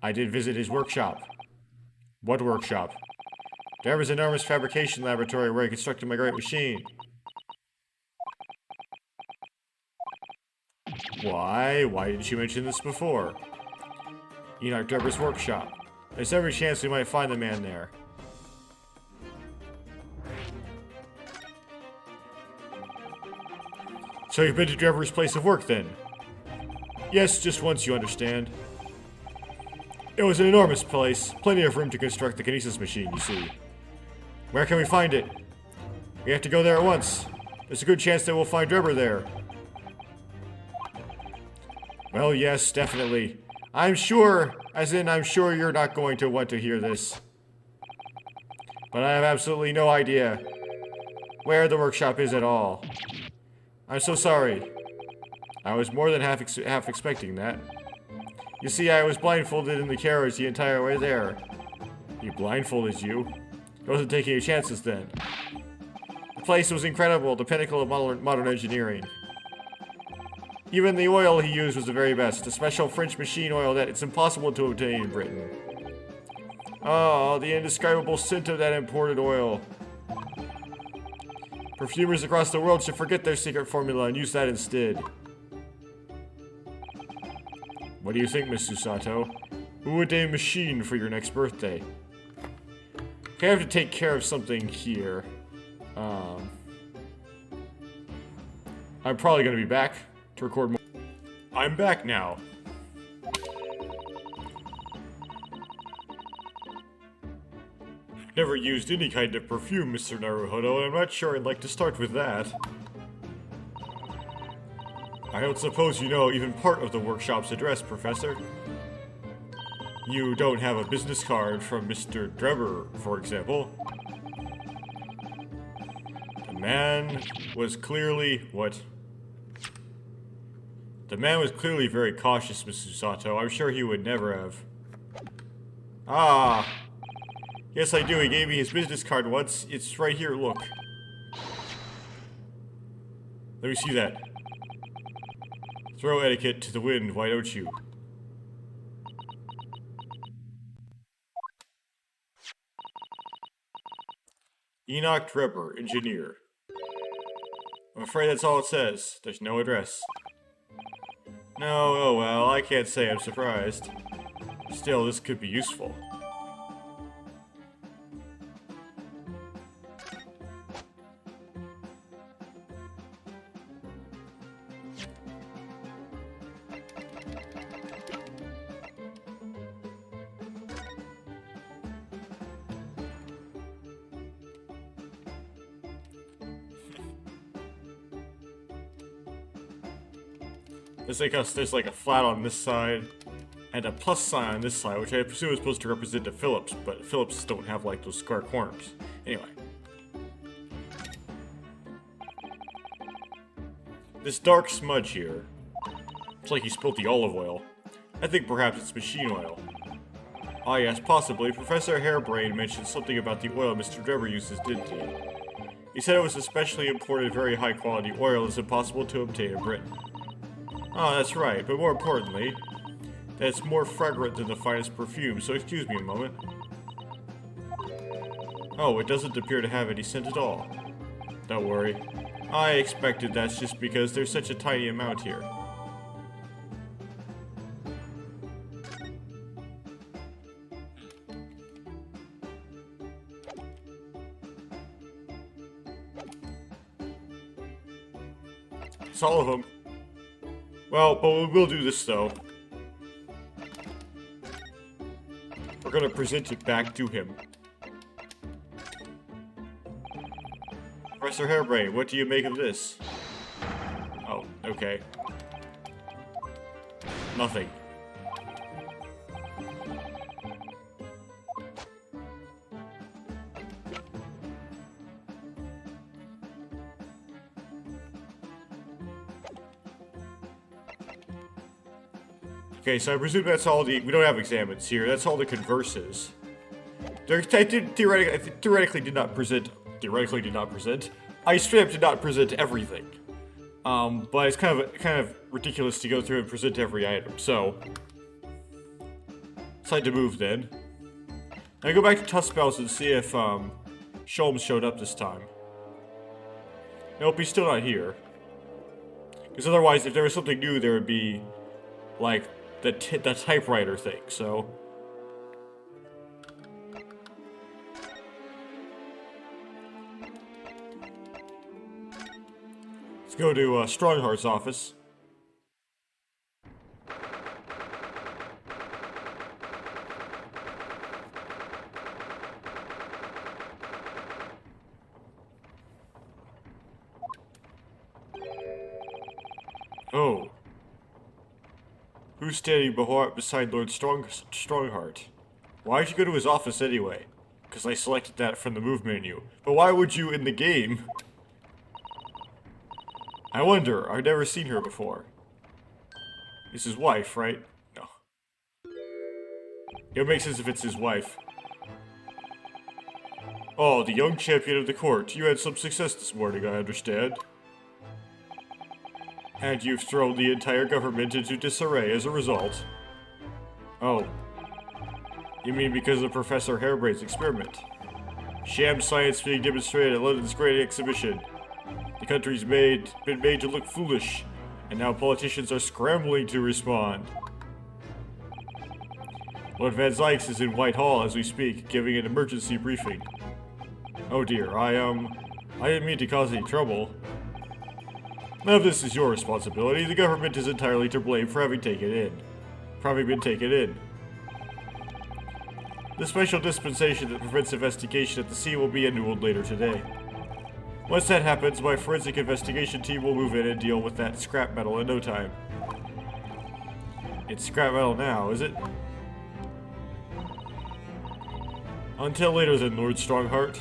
I did visit his workshop. What workshop? There was an enormous fabrication laboratory where he constructed my great machine. Why? Why didn't you mention this before? Enoch Drebber's workshop. There's every chance we might find the man there. So you've been to Drebber's place of work then? Yes, just once, you understand. It was an enormous place, plenty of room to construct the kinesis machine, you see. Where can we find it? We have to go there at once. There's a good chance that we'll find Drebber there. Well, yes, definitely. I'm sure you're not going to want to hear this. But I have absolutely no idea where the workshop is at all. I'm so sorry. I was more than half expecting that. You see, I was blindfolded in the carriage the entire way there. He blindfolded you? He wasn't taking any chances then. The place was incredible, the pinnacle of modern engineering. Even the oil he used was the very best, a special French machine oil that it's impossible to obtain in Britain. Oh, the indescribable scent of that imported oil. Perfumers across the world should forget their secret formula and use that instead. What do you think, Miss Susato? Who would a machine for your next birthday? Okay, I have to take care of something here. I'm probably going to be back to record more. I'm back now. Never used any kind of perfume, Mr. Naruhodo, and I'm not sure I'd like to start with that. I don't suppose you know even part of the workshop's address, Professor. You don't have a business card from Mr. Drebber, for example. The man was clearly... what? The man was clearly very cautious, Miss Susato. I'm sure he would never have. Ah! Yes, I do. He gave me his business card once. It's right here, look. Let me see that. Throw etiquette to the wind, why don't you? Enoch Drebber, engineer. I'm afraid that's all it says. There's no address. No, oh well, I can't say I'm surprised. Still, this could be useful. There's like a flat on this side, and a plus sign on this side, which I presume is supposed to represent the Phillips, but Phillips don't have like those square corners. Anyway. This dark smudge here, it's like he spilled the olive oil. I think perhaps it's machine oil. Ah yes, possibly. Professor Hairbrain mentioned something about the oil Mr. Drebber uses, didn't he? He said it was a specially imported, very high quality oil that's impossible to obtain in Britain. Oh, that's right, but more importantly, that it's more fragrant than the finest perfume, so excuse me a moment. Oh, it doesn't appear to have any scent at all. Don't worry. I expected that's just because there's such a tiny amount here. It's all of them. Well, but we will do this, though. We're gonna present it back to him. Professor Hairbrain, what do you make of this? Oh, okay. Nothing. Okay, so I presume that's all the... We don't have examines here. That's all the converses. Theoretically did not present... I straight up did not present everything. But it's kind of ridiculous to go through and present every item, so... Decide to move, then. Now go back to Tuskbells and see if, Sholmes showed up this time. Nope, he's still not here. Because otherwise, if there was something new, there would be, like... the typewriter thing, so... Let's go to Strongheart's office. Oh. Who's standing beside Lord Strongheart? Why'd you go to his office anyway? Because I selected that from the move menu. But why would you in the game? I wonder, I've never seen her before. It's his wife, right? No. It makes sense if it's his wife. Oh, the young champion of the court. You had some success this morning, I understand. And you've thrown the entire government into disarray as a result. Oh. You mean because of Professor Hairbrain's experiment? Sham science being demonstrated at London's great exhibition. The country's been made to look foolish, and now politicians are scrambling to respond. Lord Van Zykes is in Whitehall as we speak, giving an emergency briefing. Oh dear, I didn't mean to cause any trouble. None of this is your responsibility. The government is entirely to blame for having been taken in. The special dispensation that prevents investigation at the scene will be annulled later today. Once that happens, my forensic investigation team will move in and deal with that scrap metal in no time. It's scrap metal now, is it? Until later then, Lord Strongheart.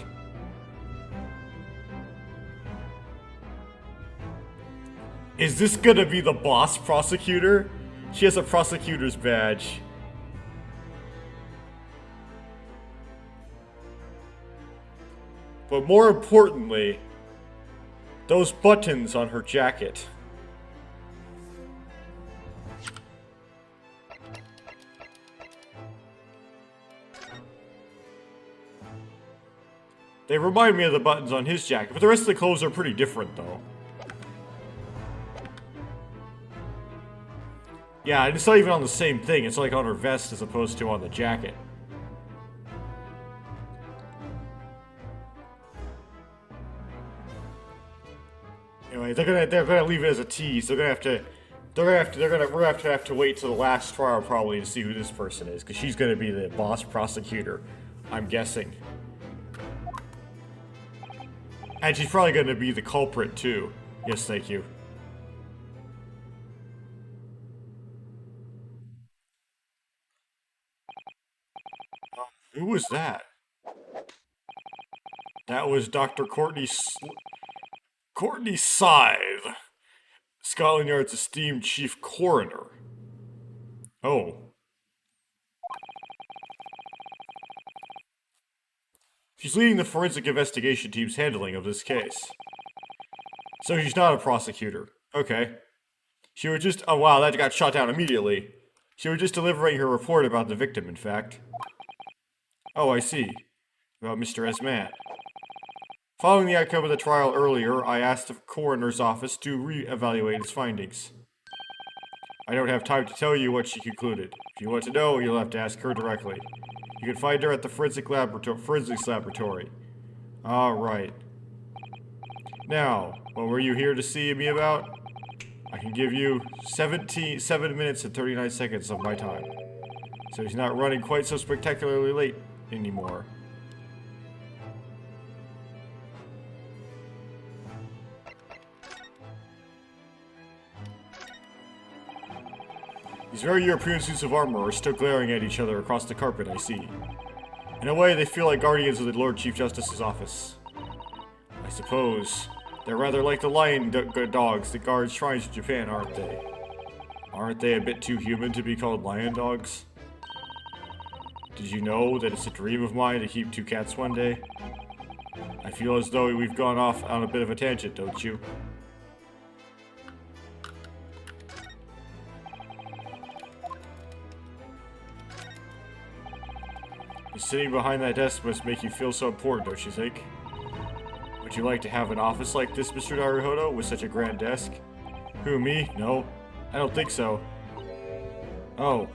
Is this gonna be the boss prosecutor? She has a prosecutor's badge. But more importantly, those buttons on her jacket. They remind me of the buttons on his jacket, but the rest of the clothes are pretty different though. Yeah, and it's not even on the same thing, it's like on her vest as opposed to on the jacket. Anyway, they're gonna leave it as a tease. We're gonna have to wait till the last trial probably to see who this person is, because she's gonna be the boss prosecutor, I'm guessing. And she's probably gonna be the culprit too. Yes, thank you. Who was that? That was Dr. Courtney Scythe, Scotland Yard's esteemed chief coroner. Oh. She's leading the forensic investigation team's handling of this case. So she's not a prosecutor. Okay. She was just... Oh wow, that got shot down immediately. She was just delivering her report about the victim, in fact. Oh, I see. About Mr. Esmat. Following the outcome of the trial earlier, I asked the coroner's office to re-evaluate its findings. I don't have time to tell you what she concluded. If you want to know, you'll have to ask her directly. You can find her at the forensics laboratory. Alright. Now, what were you here to see me about? I can give you 7 minutes and 39 seconds of my time. So he's not running quite so spectacularly late anymore. These very European suits of armor are still glaring at each other across the carpet, I see. In a way, they feel like guardians of the Lord Chief Justice's office. I suppose they're rather like the lion dogs that guard shrines in Japan, aren't they? Aren't they a bit too human to be called lion dogs? Did you know that it's a dream of mine to keep 2 cats one day? I feel as though we've gone off on a bit of a tangent, don't you? Sitting behind that desk must make you feel so important, don't you think? Would you like to have an office like this, Mr. Naruhodo, with such a grand desk? Who, me? No, I don't think so. Oh.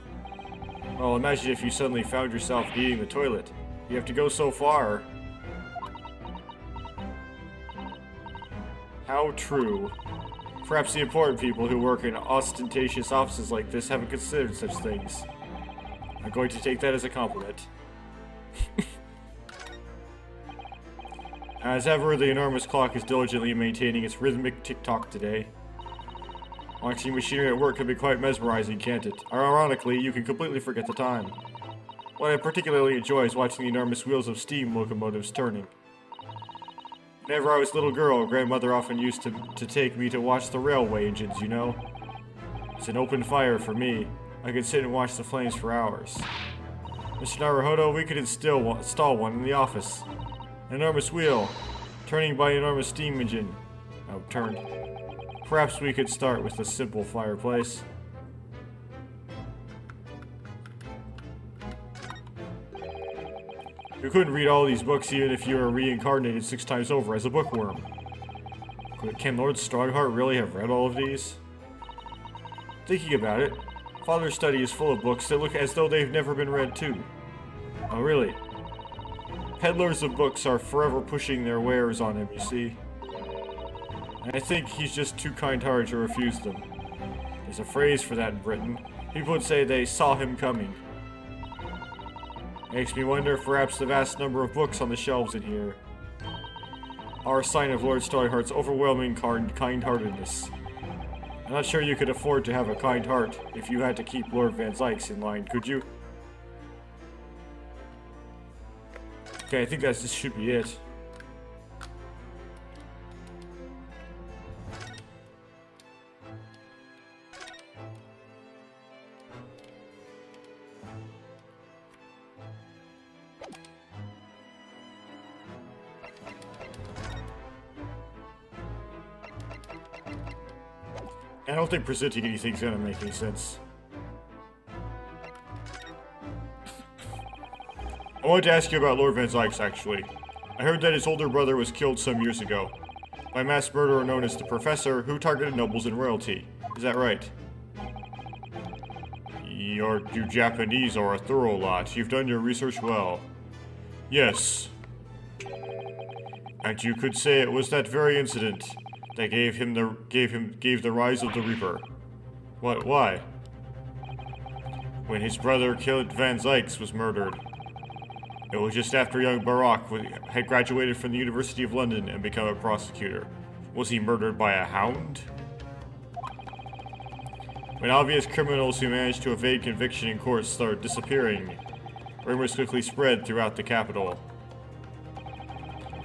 Well, imagine if you suddenly found yourself needing the toilet. You have to go so far. How true. Perhaps the important people who work in ostentatious offices like this haven't considered such things. I'm going to take that as a compliment. As ever, the enormous clock is diligently maintaining its rhythmic tick-tock today. Watching machinery at work can be quite mesmerizing, can't it? Ironically, you can completely forget the time. What I particularly enjoy is watching the enormous wheels of steam locomotives turning. Whenever I was a little girl, grandmother often used to take me to watch the railway engines, you know? It's an open fire for me. I could sit and watch the flames for hours. Mr. Naruhodo, we could install one in the office. An enormous wheel, turning by an enormous steam engine. Oh, turned. Perhaps we could start with a simple fireplace. You couldn't read all these books even if you were reincarnated 6 times over as a bookworm. Can Lord Strongheart really have read all of these? Thinking about it, Father's study is full of books that look as though they've never been read too. Oh, really? Peddlers of books are forever pushing their wares on him, you see. And I think he's just too kind-hearted to refuse them. There's a phrase for that in Britain. People would say they saw him coming. Makes me wonder if perhaps the vast number of books on the shelves in here are a sign of Lord Strongheart's overwhelming kind-heartedness. I'm not sure you could afford to have a kind heart if you had to keep Lord Van Zykes in line, could you? Okay, I think this should be it. I don't think presenting anything's gonna make any sense. I wanted to ask you about Lord Van Zykes, actually. I heard that his older brother was killed some years ago by a mass murderer known as the Professor, who targeted nobles and royalty. Is that right? You Japanese are a thorough lot. You've done your research well. Yes. And you could say it was that very incident that gave the rise of the Reaper. What? Why? When his brother killed Van Zykes was murdered. It was just after young Barak had graduated from the University of London and become a prosecutor. Was he murdered by a hound? When obvious criminals who managed to evade conviction in court started disappearing, rumors quickly spread throughout the capital.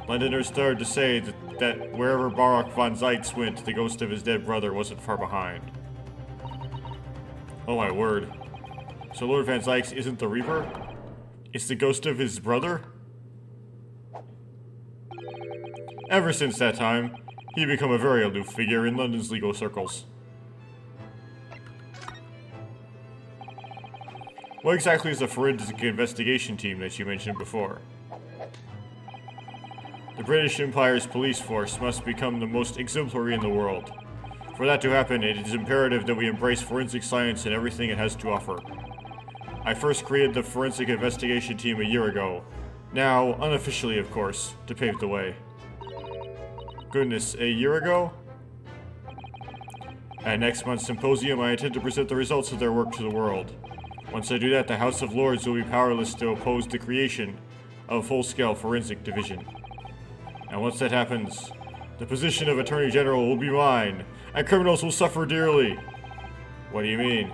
Londoners started to say that wherever Barak Van Zykes went, the ghost of his dead brother wasn't far behind. Oh my word. So Lord Van Zykes isn't the Reaper? It's the ghost of his brother? Ever since that time, he'd become a very aloof figure in London's legal circles. What exactly is the forensic investigation team that you mentioned before? The British Empire's police force must become the most exemplary in the world. For that to happen, it is imperative that we embrace forensic science and everything it has to offer. I first created the forensic investigation team a year ago. Now, unofficially of course, to pave the way. Goodness, a year ago? At next month's symposium, I intend to present the results of their work to the world. Once I do that, the House of Lords will be powerless to oppose the creation of a full-scale forensic division. And once that happens, the position of Attorney General will be mine, and criminals will suffer dearly. What do you mean?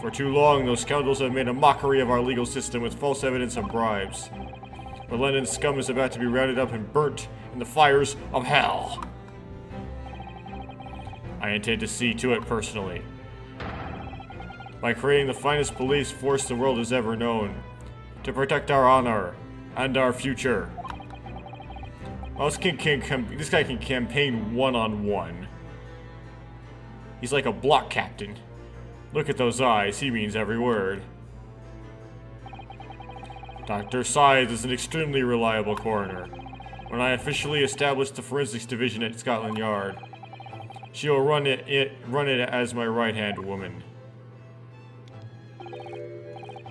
For too long, those scoundrels have made a mockery of our legal system with false evidence and bribes. The London scum is about to be rounded up and burnt in the fires of hell. I intend to see to it personally. By creating the finest police force the world has ever known, to protect our honor and our future. Well, this guy can campaign one-on-one. He's like a block captain. Look at those eyes, he means every word. Dr. Scythe is an extremely reliable coroner. When I officially establish the forensics division at Scotland Yard, she will run it as my right-hand woman.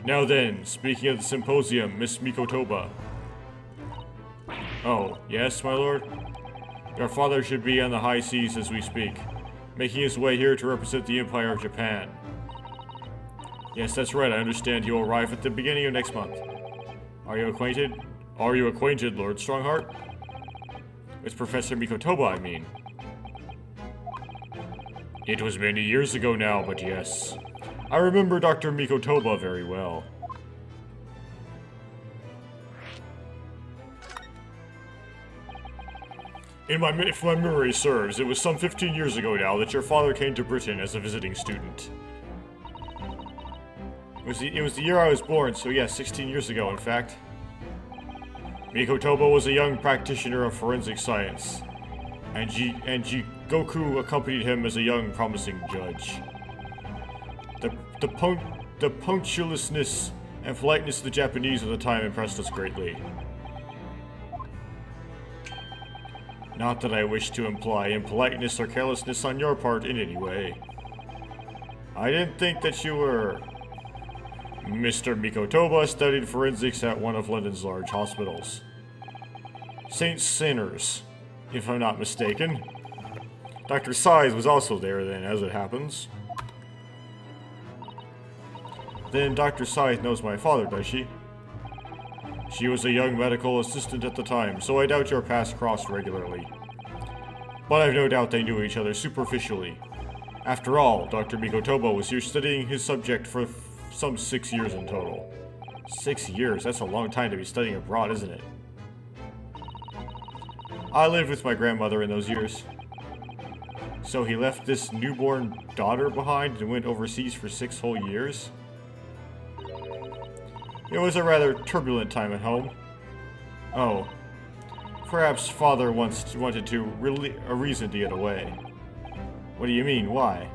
Now then, speaking of the symposium, Miss Mikotoba. Oh, yes, my lord? Your father should be on the high seas as we speak, making his way here to represent the Empire of Japan. Yes, that's right, I understand he will arrive at the beginning of next month. Are you acquainted? Are you acquainted, Lord Strongheart? With Professor Mikotoba, I mean. It was many years ago now, but yes. I remember Dr. Mikotoba very well. If my memory serves, it was some 15 years ago now that your father came to Britain as a visiting student. It was the year I was born, so yes, 16 years ago, in fact. Mikotoba was a young practitioner of forensic science, and Goku accompanied him as a young, promising judge. The punctiliousness and politeness of the Japanese at the time impressed us greatly. Not that I wish to imply impoliteness or carelessness on your part in any way. I didn't think that you were... Mr. Mikotoba studied forensics at one of London's large hospitals. St. Sinners, if I'm not mistaken. Dr. Scythe was also there then, as it happens. Then Dr. Scythe knows my father, does she? She was a young medical assistant at the time, so I doubt your paths crossed regularly. But I've no doubt they knew each other superficially. After all, Dr. Mikotoba was here studying his subject for some 6 years in total. 6 years? That's a long time to be studying abroad, isn't it? I lived with my grandmother in those years. So he left this newborn daughter behind and went overseas for 6 whole years? It was a rather turbulent time at home. Oh. Perhaps father wanted a reason to get away. What do you mean, why?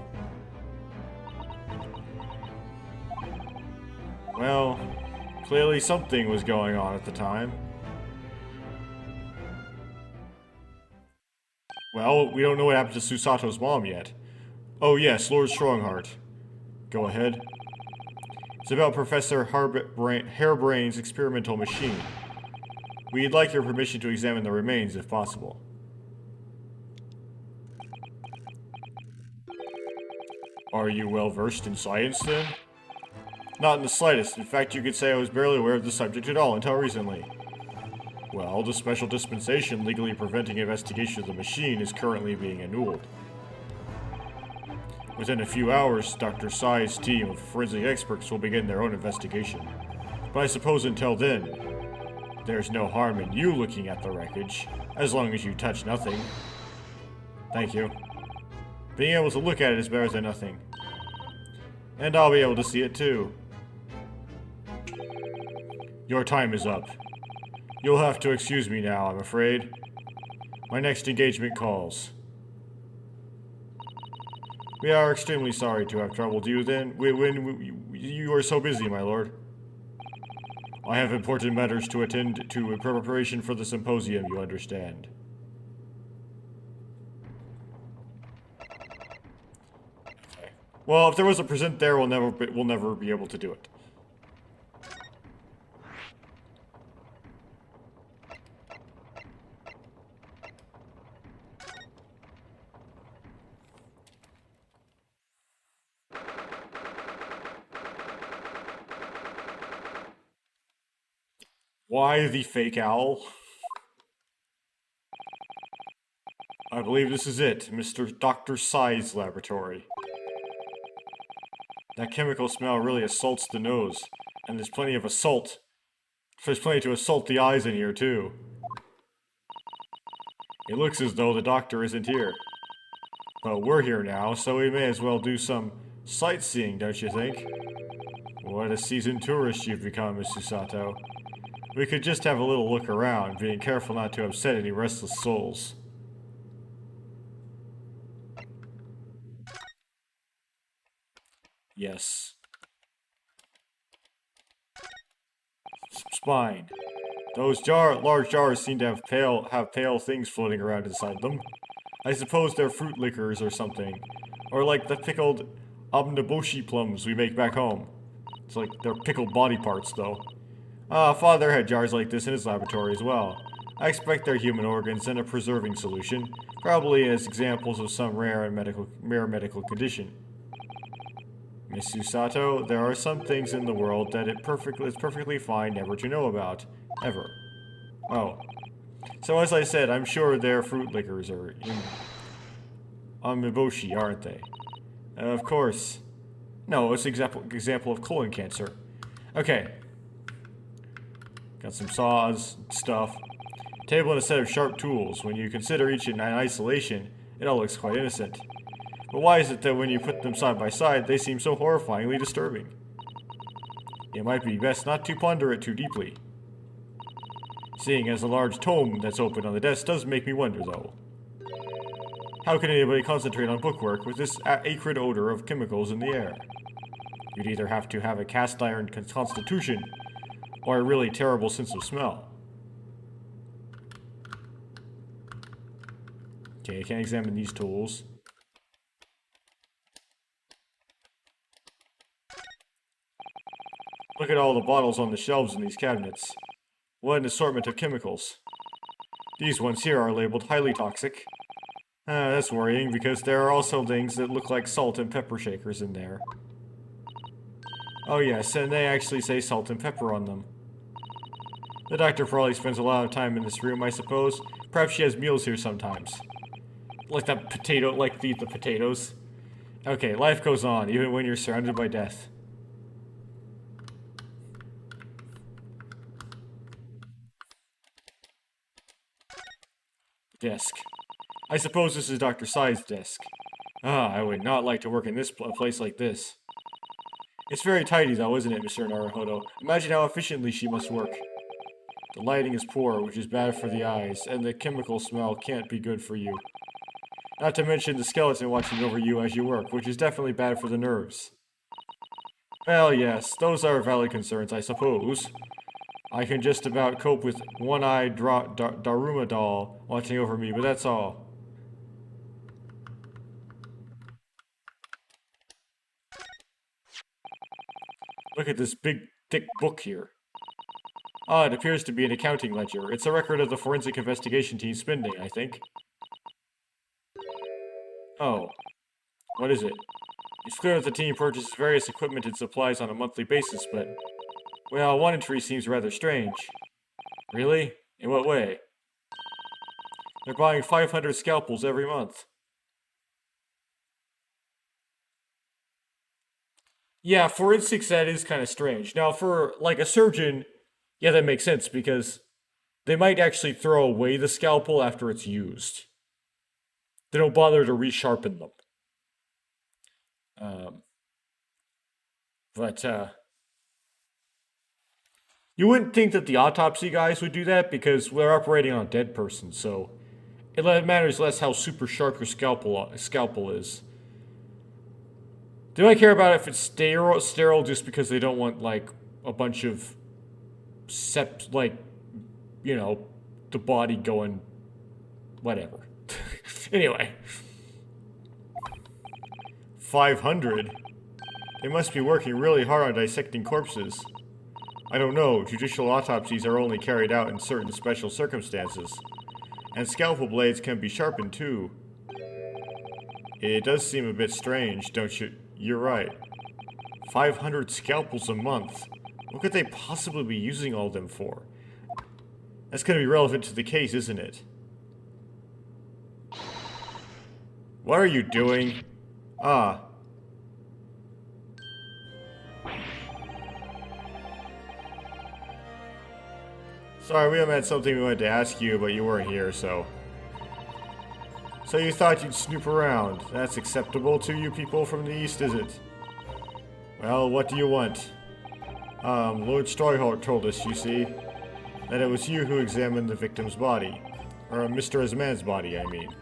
Well, clearly something was going on at the time. Well, we don't know what happened to Susato's mom yet. Oh yes, Lord Strongheart. Go ahead. It's about Professor Harebrain's experimental machine. We'd like your permission to examine the remains, if possible. Are you well versed in science, then? Not in the slightest. In fact, you could say I was barely aware of the subject at all until recently. Well, the special dispensation legally preventing investigation of the machine is currently being annulled. Within a few hours, Dr. Scythe's team of forensic experts will begin their own investigation. But I suppose until then, there's no harm in you looking at the wreckage, as long as you touch nothing. Thank you. Being able to look at it is better than nothing. And I'll be able to see it too. Your time is up. You'll have to excuse me now, I'm afraid. My next engagement calls. We are extremely sorry to have troubled you then, when you are so busy, my lord. I have important matters to attend to in preparation for the symposium, you understand. Okay. Well, if there was a present there, we'll never be able to do it. Why the fake owl? I believe this is it, Mr. Dr. Sai's laboratory. That chemical smell really assaults the nose, and there's plenty of assault. There's plenty to assault the eyes in here, too. It looks as though the doctor isn't here. But we're here now, so we may as well do some sightseeing, don't you think? What a seasoned tourist you've become, Mr. Sato. We could just have a little look around, being careful not to upset any restless souls. Yes. Spine. Those large jars seem to have pale things floating around inside them. I suppose they're fruit liquors or something. Or like the pickled omniboshi plums we make back home. It's like they're pickled body parts, though. Father had jars like this in his laboratory as well. I expect they're human organs and a preserving solution, probably as examples of some rare medical condition. Miss Sato, there are some things in the world that it's perfectly fine never to know about. Ever. Oh. So as I said, I'm sure their fruit liquors are omniboshi, aren't they? Of course. No, it's an example of colon cancer. Okay. Got some saws, stuff. Table and a set of sharp tools. When you consider each in isolation, it all looks quite innocent. But why is it that when you put them side by side, they seem so horrifyingly disturbing? It might be best not to ponder it too deeply. Seeing as a large tome that's open on the desk does make me wonder, though. How can anybody concentrate on bookwork with this acrid odor of chemicals in the air? You'd either have to have a cast iron constitution, or a really terrible sense of smell. Okay, I can't examine these tools. Look at all the bottles on the shelves in these cabinets. What an assortment of chemicals. These ones here are labeled highly toxic. That's worrying because there are also things that look like salt and pepper shakers in there. Oh yes, and they actually say salt and pepper on them. The doctor probably spends a lot of time in this room, I suppose. Perhaps she has meals here sometimes. Like that potato, like the potatoes. Okay, life goes on, even when you're surrounded by death. Desk. I suppose this is Dr. Sai's desk. I would not like to work in this place like this. It's very tidy though, isn't it, Mr. Naruhodo? Imagine how efficiently she must work. The lighting is poor, which is bad for the eyes, and the chemical smell can't be good for you. Not to mention the skeleton watching over you as you work, which is definitely bad for the nerves. Well, yes, those are valid concerns, I suppose. I can just about cope with one-eyed Daruma doll watching over me, but that's all. Look at this big, thick book here. It appears to be an accounting ledger. It's a record of the forensic investigation team's spending, I think. Oh. What is it? It's clear that the team purchases various equipment and supplies on a monthly basis, but... well, one entry seems rather strange. Really? In what way? They're buying 500 scalpels every month. Yeah, forensics, that is kind of strange. Now, for, like, a surgeon, yeah, that makes sense, because they might actually throw away the scalpel after it's used. They don't bother to resharpen them. You wouldn't think that the autopsy guys would do that, because we're operating on a dead person, so it matters less how super sharp your scalpel is. They might care about if it's sterile just because they don't want, like, a bunch of you know, the body going, whatever. Anyway. 500? They must be working really hard on dissecting corpses. I don't know, judicial autopsies are only carried out in certain special circumstances. And scalpel blades can be sharpened too. It does seem a bit strange, don't you? You're right. 500 scalpels a month. What could they possibly be using all of them for? That's going to be relevant to the case, isn't it? What are you doing? Ah. Sorry, we had something we wanted to ask you, but you weren't here, so... So you thought you'd snoop around. That's acceptable to you people from the East, is it? Well, what do you want? Lord Strawheart told us, you see, that it was you who examined the victim's body. Or Mr. Azman's body, I mean.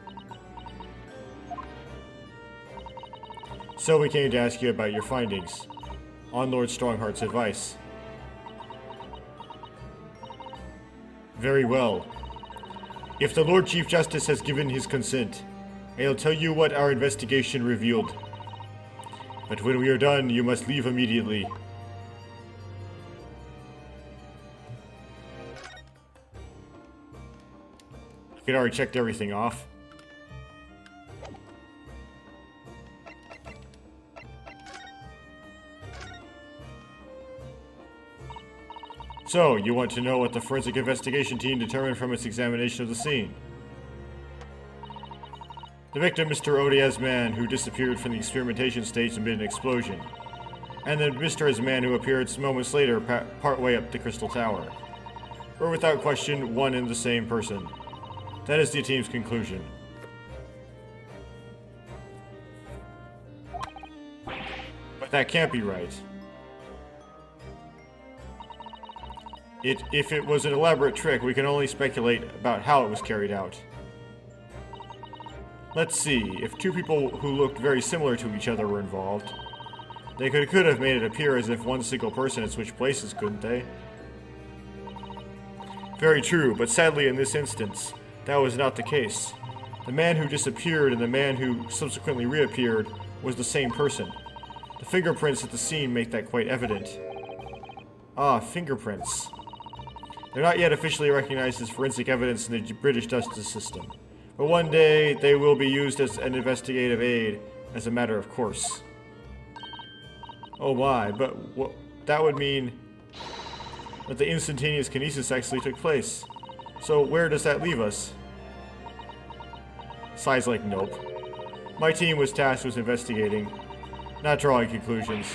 So we came to ask you about your findings, on Lord Strongheart's advice. Very well. If the Lord Chief Justice has given his consent, I'll tell you what our investigation revealed. But when we are done, you must leave immediately. We already checked everything off. So, you want to know what the forensic investigation team determined from its examination of the scene? The victim, Mr. Azman, who disappeared from the experimentation stage amid an explosion. And then Mr. Azman, who appeared moments later partway up the Crystal Tower. Were without question one and the same person. That is the team's conclusion. But that can't be right. If it was an elaborate trick, we can only speculate about how it was carried out. Let's see, if two people who looked very similar to each other were involved, they could have made it appear as if one single person had switched places, couldn't they? Very true, but sadly in this instance, that was not the case. The man who disappeared and the man who subsequently reappeared was the same person. The fingerprints at the scene make that quite evident. Ah, fingerprints. They're not yet officially recognized as forensic evidence in the British justice system, but one day they will be used as an investigative aid as a matter of course. Oh my, but that would mean that the instantaneous kinesis actually took place. So where does that leave us? Sighs like nope. My team was tasked with investigating, not drawing conclusions.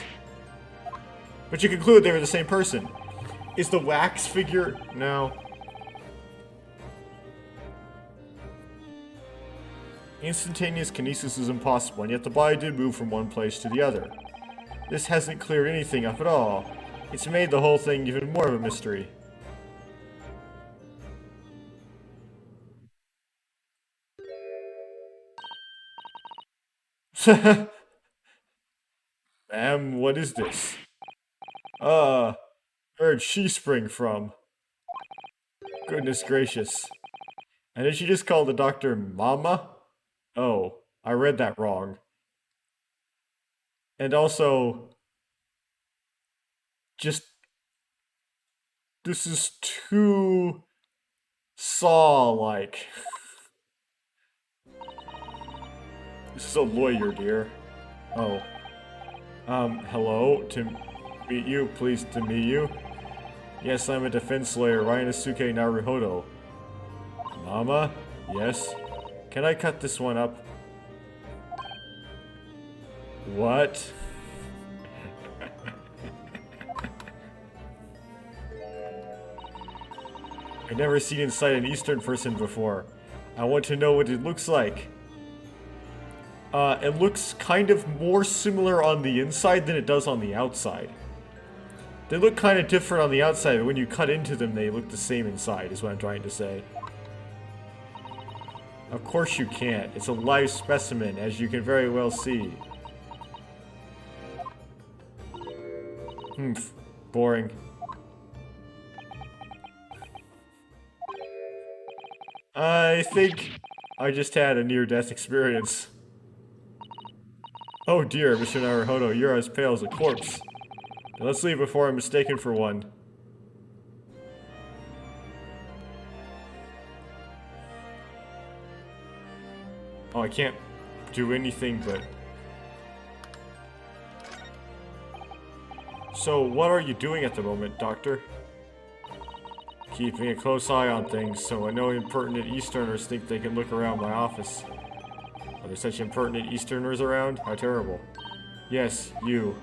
But you conclude they were the same person. Is the wax figure... No. Instantaneous kinesis is impossible, and yet the body did move from one place to the other. This hasn't cleared anything up at all. It's made the whole thing even more of a mystery. Ma'am, what is this? Where'd she spring from? Goodness gracious. And did she just call the doctor Mama? Oh, I read that wrong. And also... Just... This is too... Saw-like. This is a lawyer, dear. Oh. Hello? To meet you? Pleased to meet you? Yes, I'm a defense lawyer, Ryanosuke Naruhodo. Mama? Yes? Can I cut this one up? What? I've never seen inside an Eastern person before. I want to know what it looks like. It looks kind of more similar on the inside than it does on the outside. They look kind of different on the outside, but when you cut into them, they look the same inside, is what I'm trying to say. Of course you can't. It's a live specimen, as you can very well see. Boring. I think I just had a near-death experience. Oh dear, Mr. Naruhodo, you're as pale as a corpse. Now let's leave before I'm mistaken for one. Oh, I can't do anything but... So, what are you doing at the moment, Doctor? Keeping a close eye on things so no impertinent Easterners think they can look around my office. Are there such impertinent Easterners around? How terrible. Yes, you.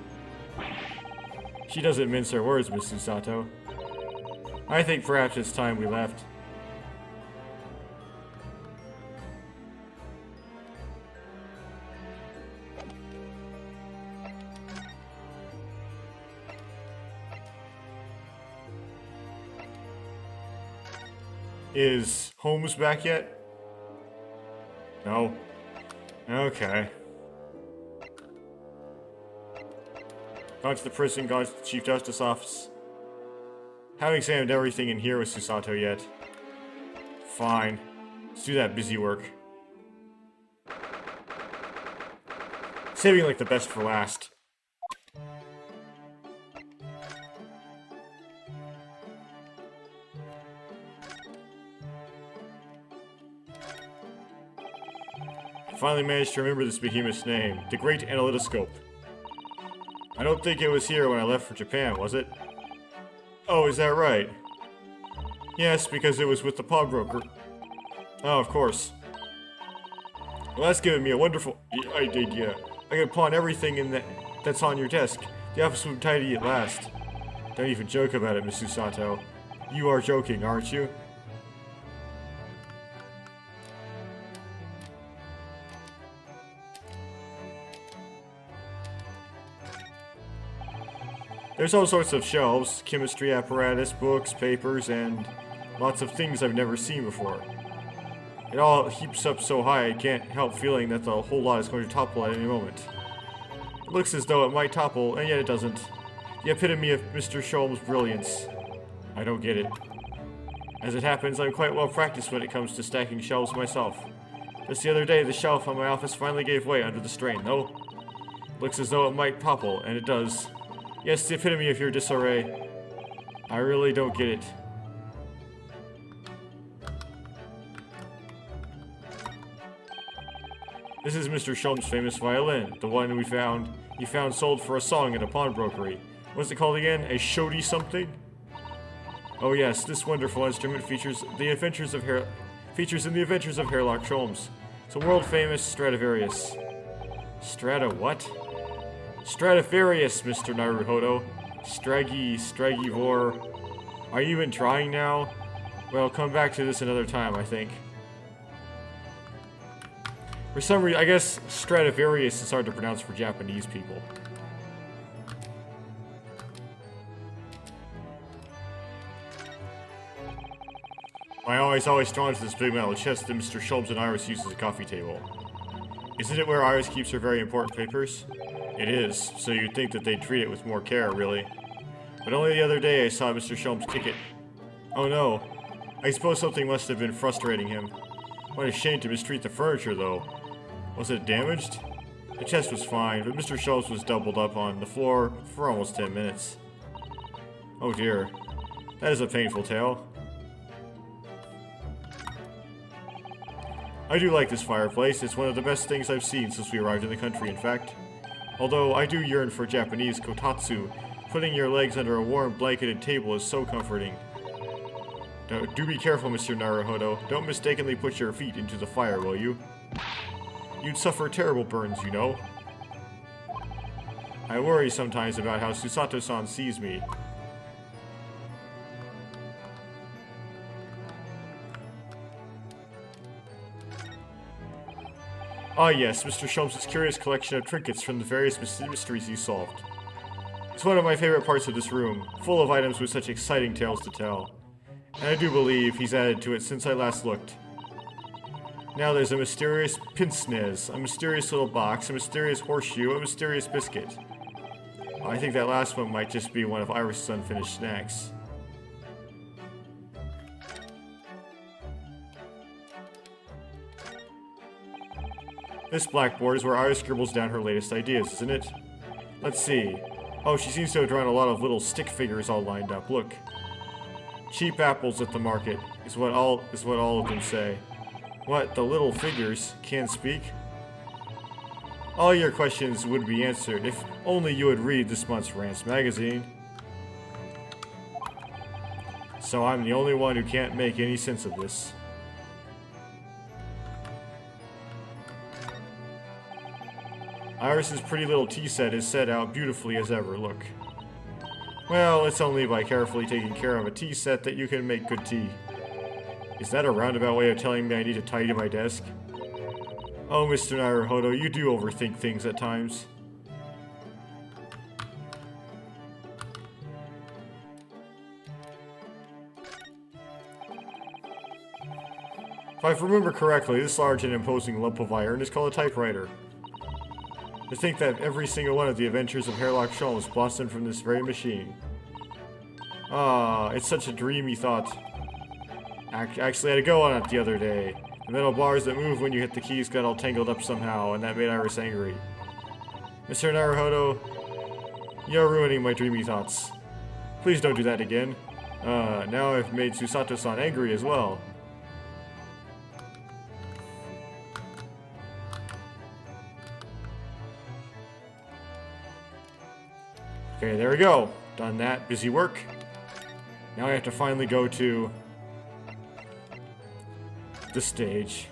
She doesn't mince her words, Miss Susato. I think perhaps it's time we left. Is Holmes back yet? No. Okay. Gone to the prison, gone to the Chief Justice office. Haven't examined everything in here with Susato yet. Fine. Let's do that busy work. Saving like the best for last. Finally managed to remember this behemoth's name, the Great Analytoscope. I don't think it was here when I left for Japan, was it? Oh, is that right? Yes, because it was with the pawnbroker. Oh, of course. Well, that's given me a wonderful idea. I could pawn everything in that's on your desk. The office will be tidy at last. Don't even joke about it, Miss Susato. You are joking, aren't you? There's all sorts of shelves, chemistry apparatus, books, papers, and lots of things I've never seen before. It all heaps up so high I can't help feeling that the whole lot is going to topple at any moment. It looks as though it might topple, and yet it doesn't. The epitome of Mr. Sholmes' brilliance. I don't get it. As it happens, I'm quite well practiced when it comes to stacking shelves myself. Just the other day, the shelf on my office finally gave way under the strain, though. Looks as though it might topple, and it does. Yes, the epitome of your disarray. I really don't get it. This is Mr. Sholmes' famous violin, the one he found sold for a song at a pawnbrokery. What's it called again? A shoddy something? Oh yes, this wonderful instrument features in the adventures of Herlock Sholmes. It's a world-famous Stradivarius. Strata what? Stradivarius, Mr. Naruhodo. Stragivore. Are you even trying now? Well, come back to this another time, I think. For some reason, I guess Stradivarius is hard to pronounce for Japanese people. I'm always drawn to this big metal chest that Mr. Sholmes and Iris use as a coffee table. Isn't it where Iris keeps her very important papers? It is, so you'd think that they'd treat it with more care, really. But only the other day I saw Mr. Sholmes kick it. Oh no. I suppose something must have been frustrating him. What a shame to mistreat the furniture, though. Was it damaged? The chest was fine, but Mr. Sholmes was doubled up on the floor for almost 10 minutes. Oh dear. That is a painful tale. I do like this fireplace. It's one of the best things I've seen since we arrived in the country, in fact. Although I do yearn for Japanese kotatsu, putting your legs under a warm blanketed table is so comforting. Do be careful, Mr. Naruhodo. Don't mistakenly put your feet into the fire, will you? You'd suffer terrible burns, you know. I worry sometimes about how Susato-san sees me. Ah yes, Mr. Sholmes' curious collection of trinkets from the various mysteries he solved. It's one of my favorite parts of this room, full of items with such exciting tales to tell. And I do believe he's added to it since I last looked. Now there's a mysterious pince-nez, a mysterious little box, a mysterious horseshoe, a mysterious biscuit. I think that last one might just be one of Iris' unfinished snacks. This blackboard is where Iris scribbles down her latest ideas, isn't it? Let's see. Oh, she seems to have drawn a lot of little stick figures all lined up. Look. Cheap apples at the market, is what all of them say. What, the little figures can't speak? All your questions would be answered if only you would read this month's Rants magazine. So I'm the only one who can't make any sense of this. Iris's pretty little tea set is set out beautifully as ever, look. Well, it's only by carefully taking care of a tea set that you can make good tea. Is that a roundabout way of telling me I need to tidy my desk? Oh, Mr. Naruhodo, you do overthink things at times. If I remember correctly, this large and imposing lump of iron is called a typewriter. To think that every single one of the adventures of Hairlock Sholmes blossomed from this very machine. Ah, it's such a dreamy thought. Actually, I had to go on it the other day. The metal bars that move when you hit the keys got all tangled up somehow, and that made Iris angry. Mr. Naruhodo, you're ruining my dreamy thoughts. Please don't do that again. Now I've made Susato-san angry as well. Okay, there we go. Done that. Busy work. Now I have to finally go to the stage.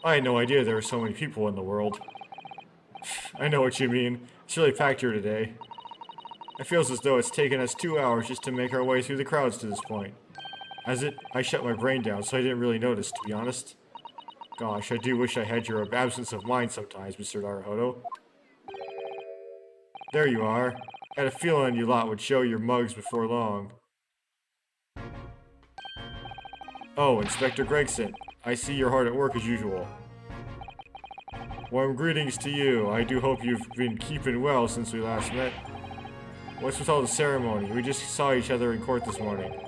I had no idea there were so many people in the world. I know what you mean. It's really packed here today. It feels as though it's taken us 2 hours just to make our way through the crowds to this point. Has it? I shut my brain down, so I didn't really notice, to be honest. Gosh, I do wish I had your absence of mind sometimes, Mr. Naruhodo. There you are. I had a feeling you lot would show your mugs before long. Oh, Inspector Gregson. I see you're hard at work as usual. Warm greetings to you. I do hope you've been keeping well since we last met. What's with all the ceremony? We just saw each other in court this morning.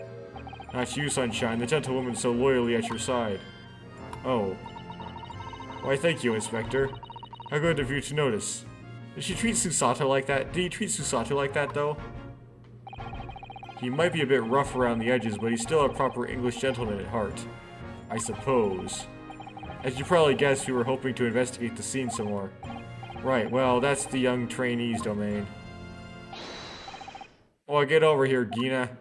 Not you, Sunshine, the gentlewoman so loyally at your side. Oh. Why, thank you, Inspector. How good of you to notice. Did she treat Susato like that? Did he treat Susato like that, though? He might be a bit rough around the edges, but he's still a proper English gentleman at heart. I suppose. As you probably guessed, we were hoping to investigate the scene some more. Right, well, that's the young trainee's domain. Oh, get over here, Gina.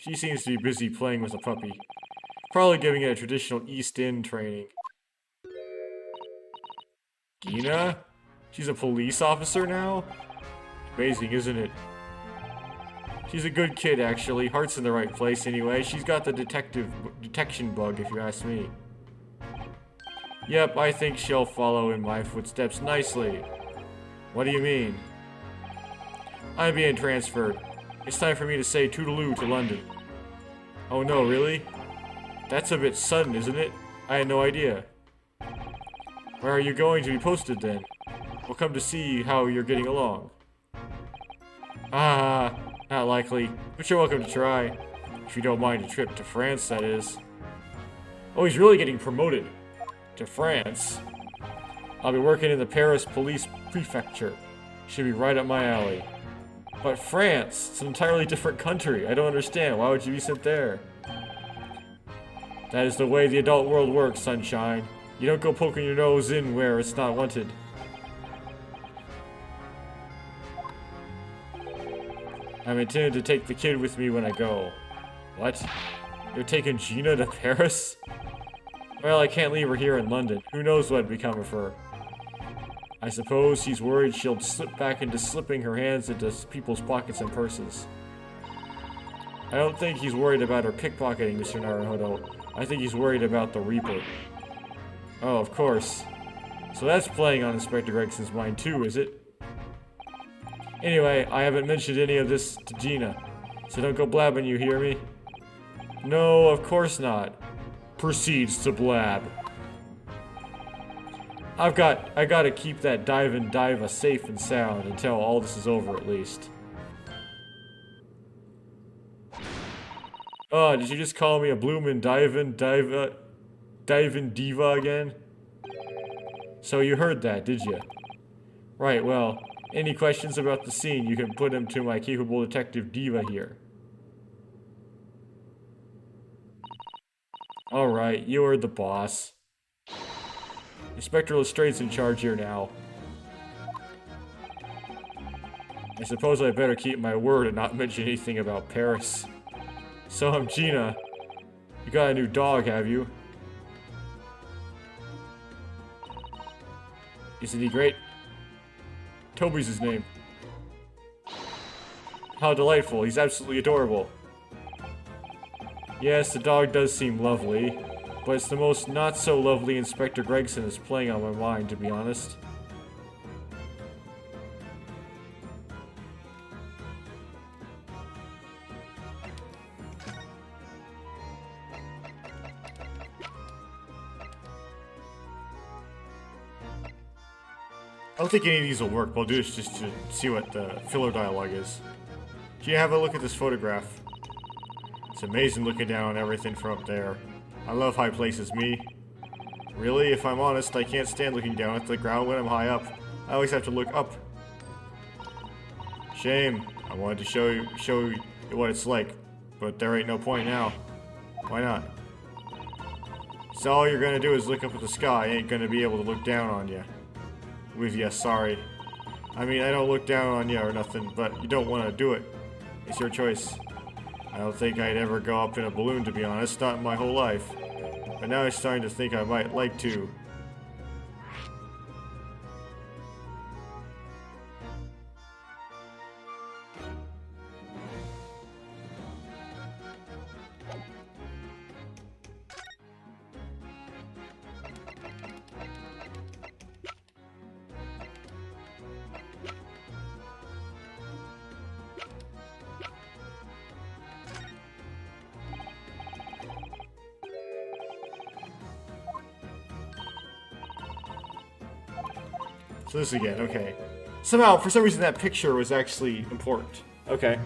She seems to be busy playing with a puppy. Probably giving it a traditional East End training. Gina? She's a police officer now? Amazing, isn't it? She's a good kid, actually. Heart's in the right place, anyway. She's got the detection bug, if you ask me. Yep, I think she'll follow in my footsteps nicely. What do you mean? I'm being transferred. It's time for me to say toodaloo to London. Oh no, really? That's a bit sudden, isn't it? I had no idea. Where are you going to be posted, then? We'll come to see how you're getting along. Ah, not likely, but you're welcome to try. If you don't mind a trip to France, that is. Oh, he's really getting promoted. To France. I'll be working in the Paris Police Prefecture. Should be right up my alley. But France, it's an entirely different country. I don't understand. Why would you be sent there? That is the way the adult world works, Sunshine. You don't go poking your nose in where it's not wanted. I'm intended to take the kid with me when I go. What? You're taking Gina to Paris? Well, I can't leave her here in London. Who knows what'd become of her? I suppose he's worried she'll slip back into slipping her hands into people's pockets and purses. I don't think he's worried about her pickpocketing, Mr. Naruhodo. I think he's worried about the Reaper. Oh, of course. So that's playing on Inspector Gregson's mind too, is it? Anyway, I haven't mentioned any of this to Gina, so don't go blabbing, you hear me? No, of course not. Proceeds to blab. I gotta keep that diva safe and sound until all this is over at least. Oh, did you just call me a bloomin' diva diving diva again? So you heard that, did you? Right, well, any questions about the scene, you can put them to my capable detective diva here. Alright, you are the boss. Inspector Lestrange's in charge here now. I suppose I better keep my word and not mention anything about Paris. So I'm Gina. You got a new dog, have you? Isn't he great? Toby's his name. How delightful. He's absolutely adorable. Yes, the dog does seem lovely, but it's the most not-so-lovely Inspector Gregson is playing on my mind, to be honest. I don't think any of these will work, but I'll do this just to see what the filler dialogue is. Gina, have a look at this photograph. It's amazing looking down on everything from up there. I love high places, me. Really, if I'm honest, I can't stand looking down at the ground when I'm high up. I always have to look up. Shame. I wanted to show you what it's like, but there ain't no point now. Why not? So all you're gonna do is look up at the sky. I ain't gonna be able to look down on you. With you, sorry. I mean, I don't look down on you or nothing, but you don't want to do it. It's your choice. I don't think I'd ever go up in a balloon, to be honest, not in my whole life. But now I'm starting to think I might like to. So this again, okay. Somehow, for some reason, that picture was actually important. Okay.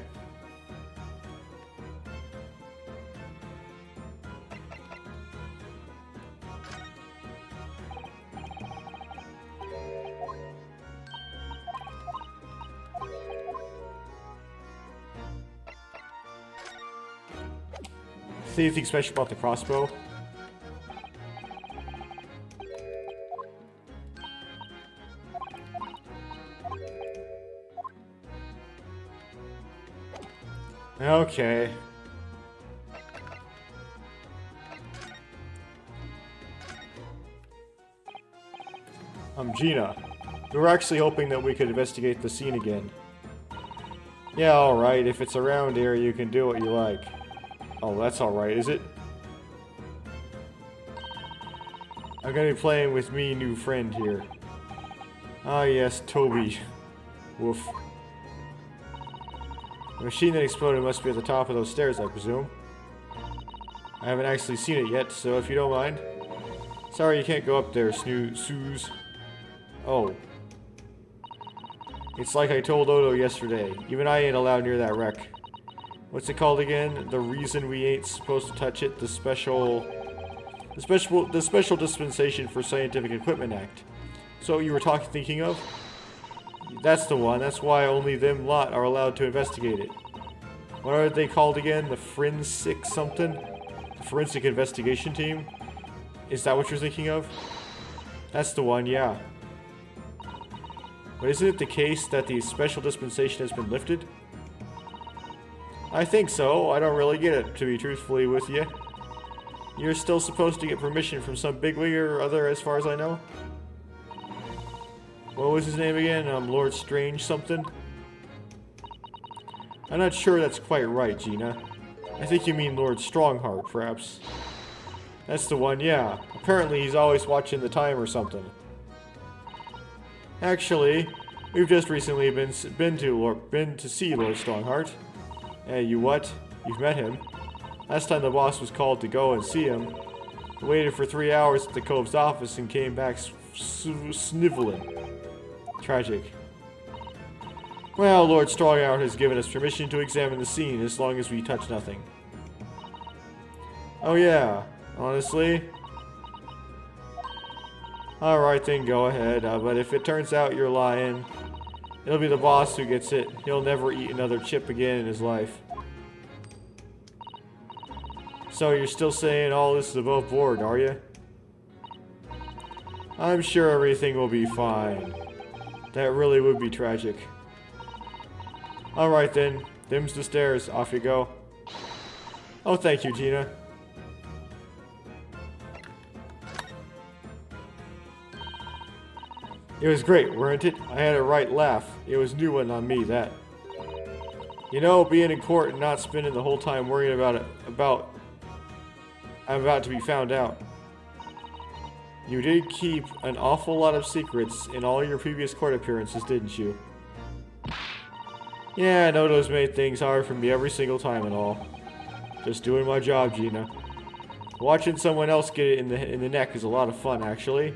See anything special about the crossbow? Okay. I'm Gina. We were actually hoping that we could investigate the scene again. Yeah, alright. If it's around here, you can do what you like. Oh, that's alright, is it? I'm gonna be playing with me new friend here. Ah, yes, Toby. Woof. The machine that exploded must be at the top of those stairs, I presume. I haven't actually seen it yet, so if you don't mind. Sorry you can't go up there, Suze. Oh. It's like I told Odo yesterday. Even I ain't allowed near that wreck. What's it called again? The reason we ain't supposed to touch it? The Special Dispensation for Scientific Equipment Act. So you were thinking of? That's the one. That's why only them lot are allowed to investigate it. What are they called again? The Forensic something? The Forensic Investigation Team? Is that what you're thinking of? That's the one, yeah. But isn't it the case that the special dispensation has been lifted? I think so. I don't really get it, to be truthfully with you. You're still supposed to get permission from some bigwig or other, as far as I know? What was his name again? Lord Strange something? I'm not sure that's quite right, Gina. I think you mean Lord Strongheart, perhaps. That's the one, yeah. Apparently he's always watching the time or something. Actually, we've just recently been to see Lord Strongheart. Hey, you what? You've met him. Last time the boss was called to go and see him. He waited for 3 hours at the Cove's office and came back sniveling. Tragic. Well, Lord Strongheart has given us permission to examine the scene as long as we touch nothing. Oh yeah, honestly, Alright then, go ahead. But if it turns out you're lying, it'll be the boss who gets it. He'll never eat another chip again in his life. So you're still saying all this is above board, are you? I'm sure everything will be fine. That really would be tragic. Alright then, them's the stairs. Off you go. Oh, thank you, Gina. It was great, weren't it? I had a right laugh. It was new one on me, that. You know, being in court and not spending the whole time worrying about I'm about to be found out. You did keep an awful lot of secrets in all your previous court appearances, didn't you? Yeah, I know those made things hard for me every single time and all. Just doing my job, Gina. Watching someone else get it in the neck is a lot of fun, actually.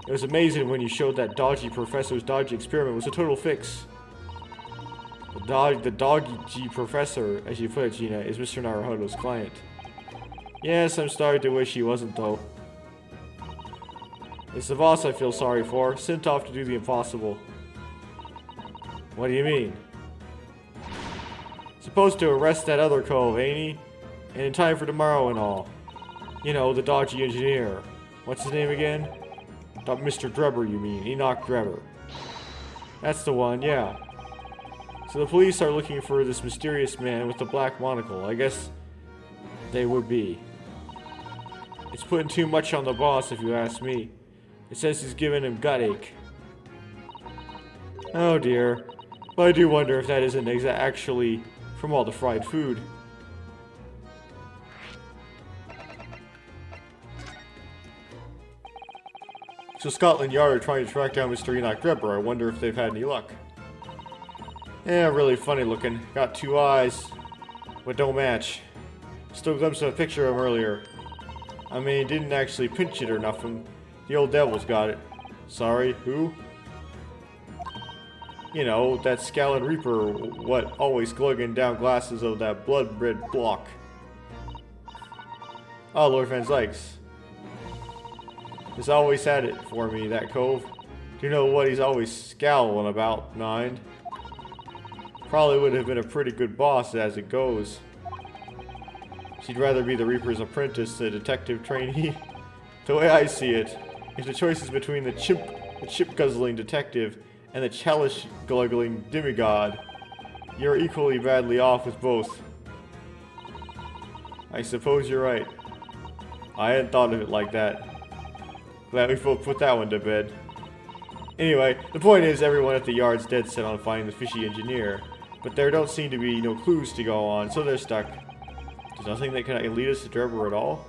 It was amazing when you showed that dodgy professor's dodgy experiment was a total fix. The dodgy professor, as you put it, Gina, is Mr. Naruhodo's client. Yes, I'm starting to wish he wasn't, though. It's the boss I feel sorry for, sent off to do the impossible. What do you mean? Supposed to arrest that other cove, ain't he? And in time for tomorrow and all. You know, the dodgy engineer. What's his name again? Mr. Drebber, you mean. Enoch Drebber. That's the one, yeah. So the police are looking for this mysterious man with the black monocle. I guess they would be. It's putting too much on the boss, if you ask me. It says he's giving him gut ache. Oh dear. But I do wonder if that isn't actually from all the fried food. So Scotland Yard are trying to track down Mr. Enoch Drebber. I wonder if they've had any luck. Yeah, really funny looking. Got two eyes, but don't match. Still glimpsed a picture of him earlier. I mean, didn't actually pinch it or nothing. The old devil's got it. Sorry, who? You know, that Scowlin' Reaper, what, always glugging down glasses of that blood-red block. Oh, Lord Van Zykes. He's always had it for me, that cove. Do you know what he's always scowling about, mind? Probably would have been a pretty good boss as it goes. She'd rather be the Reaper's apprentice than a detective trainee. The way I see it, if the choice is between the chip-guzzling detective and the chalice-gluggling demigod, you're equally badly off with both. I suppose you're right. I hadn't thought of it like that. Glad we both put that one to bed. Anyway, the point is everyone at the yard's dead set on finding the fishy engineer, but there don't seem to be no clues to go on, so they're stuck. There's nothing that can lead us to Drebber at all?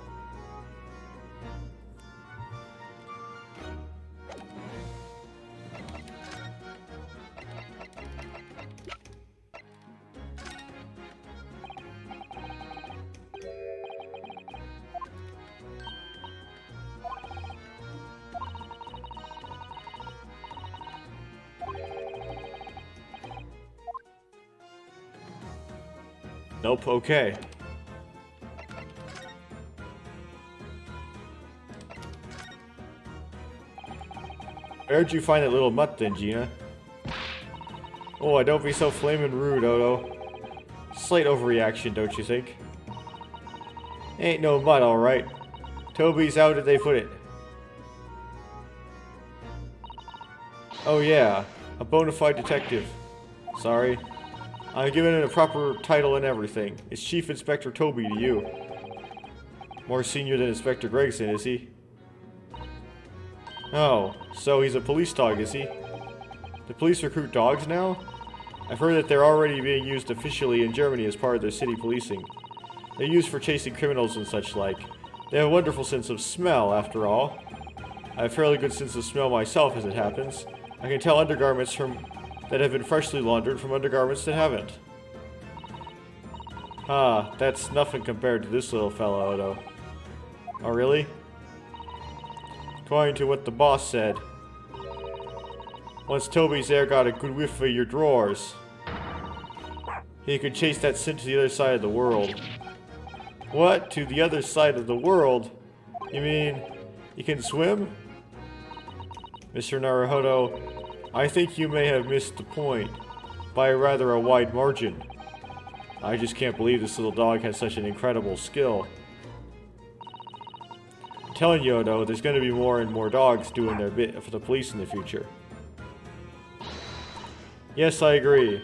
Nope, okay. Where'd you find that little mutt then, Gina? Oh, don't be so flamin' rude, Odo. Slight overreaction, don't you think? Ain't no mutt, alright. Toby's, how did they put it? Oh yeah, a bona fide detective. Sorry. I'm giving it a proper title and everything. It's Chief Inspector Toby to you. More senior than Inspector Gregson, is he? Oh, so he's a police dog, is he? The police recruit dogs now? I've heard that they're already being used officially in Germany as part of their city policing. They're used for chasing criminals and such like. They have a wonderful sense of smell, after all. I have a fairly good sense of smell myself, as it happens. I can tell undergarments that have been freshly laundered from undergarments that haven't. Ah, that's nothing compared to this little fellow, Odo. Oh, really? According to what the boss said. Once Toby's there got a good whiff of your drawers, he could chase that scent to the other side of the world. What? To the other side of the world? You mean, you can swim? Mr. Naruhodo, I think you may have missed the point by rather a wide margin. I just can't believe this little dog has such an incredible skill. I'm telling you, Odo, there's going to be more and more dogs doing their bit for the police in the future. Yes, I agree.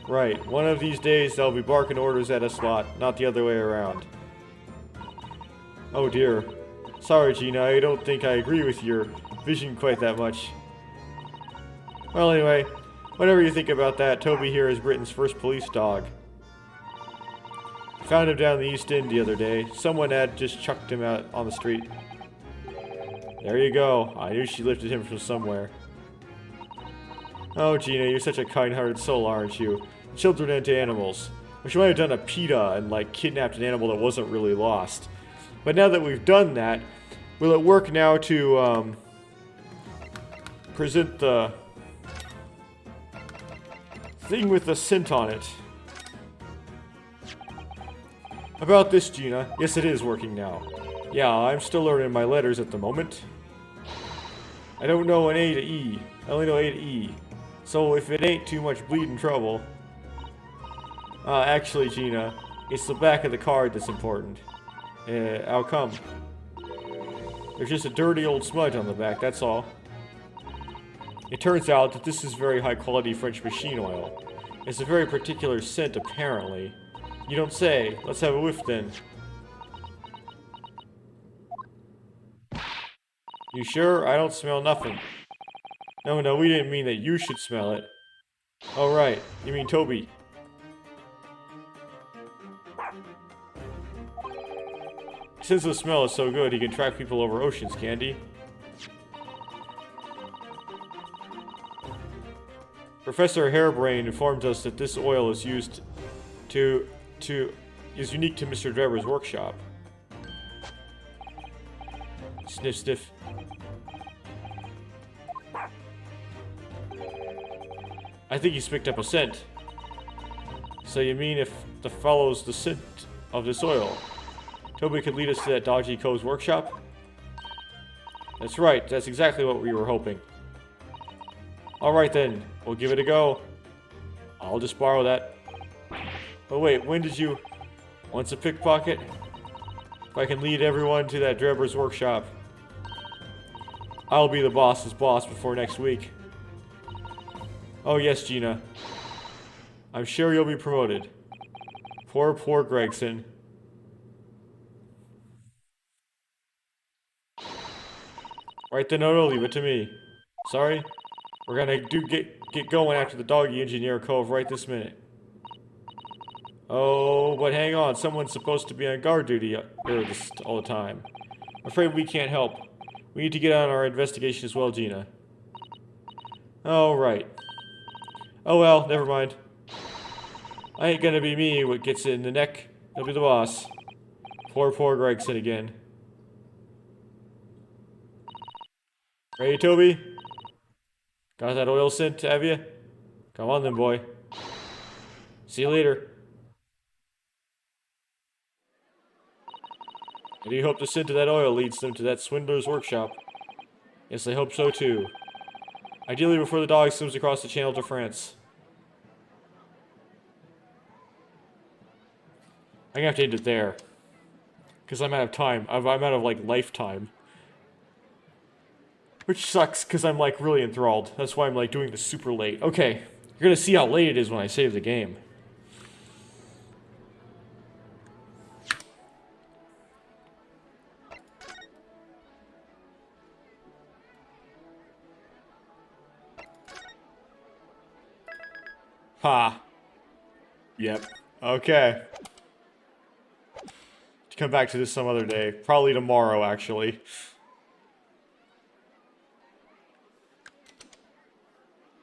Right, one of these days they'll be barking orders at us lot, not the other way around. Oh dear. Sorry, Gina, I don't think I agree with your vision quite that much. Well, anyway, whatever you think about that, Toby here is Britain's first police dog. Found him down the East End the other day. Someone had just chucked him out on the street. There you go. I knew she lifted him from somewhere. Oh, Gina, you're such a kind-hearted soul, aren't you? Children and to animals. Wish you might have done a PETA and, like, kidnapped an animal that wasn't really lost. But now that we've done that, will it work now to, present the thing with the scent on it? About this, Gina. Yes, it is working now. Yeah, I'm still learning my letters at the moment. I don't know an A to E. I only know A to E. So if it ain't too much bleeding trouble... actually, Gina, it's the back of the card that's important. How come? There's just a dirty old smudge on the back, that's all. It turns out that this is very high-quality French machine oil. It's a very particular scent, apparently. You don't say. Let's have a whiff, then. You sure? I don't smell nothing. No, we didn't mean that you should smell it. Oh, right. You mean Toby. Since the smell is so good, he can track people over oceans, can't he? Professor Hairbrain informed us that this oil is used is unique to Mr. Drebber's workshop. Sniff, sniff. I think he's picked up a scent. So you mean if the follows the scent of this oil, Toby could lead us to that dodgy Co's workshop? That's right, that's exactly what we were hoping. Alright then, we'll give it a go. I'll just borrow that. Oh wait, when did you... Once a pickpocket? If I can lead everyone to that Drebber's workshop, I'll be the boss's boss before next week. Oh yes, Gina. I'm sure you'll be promoted. Poor Gregson. Right then, Odo, leave it to me. Sorry? We're gonna get going after the doggy engineer cove right this minute. Oh, but hang on, someone's supposed to be on guard duty all the time. I'm afraid we can't help. We need to get on our investigation as well, Gina. Oh, right. Oh well, never mind. I ain't gonna be me what gets it in the neck. He'll be the boss. Poor Gregson again. Ready, Toby? Got that oil scent, have you? Come on then, boy. See you later. I do hope the scent of that oil leads them to that swindler's workshop. Yes, I hope so too. Ideally before the dog swims across the channel to France. I'm gonna have to end it there. Because I'm out of time. I'm out of, like, lifetime. Which sucks, because I'm, like, really enthralled. That's why I'm, like, doing this super late. Okay, you're gonna see how late it is when I save the game. Ha. Yep. Okay. Come back to this some other day. Probably tomorrow, actually.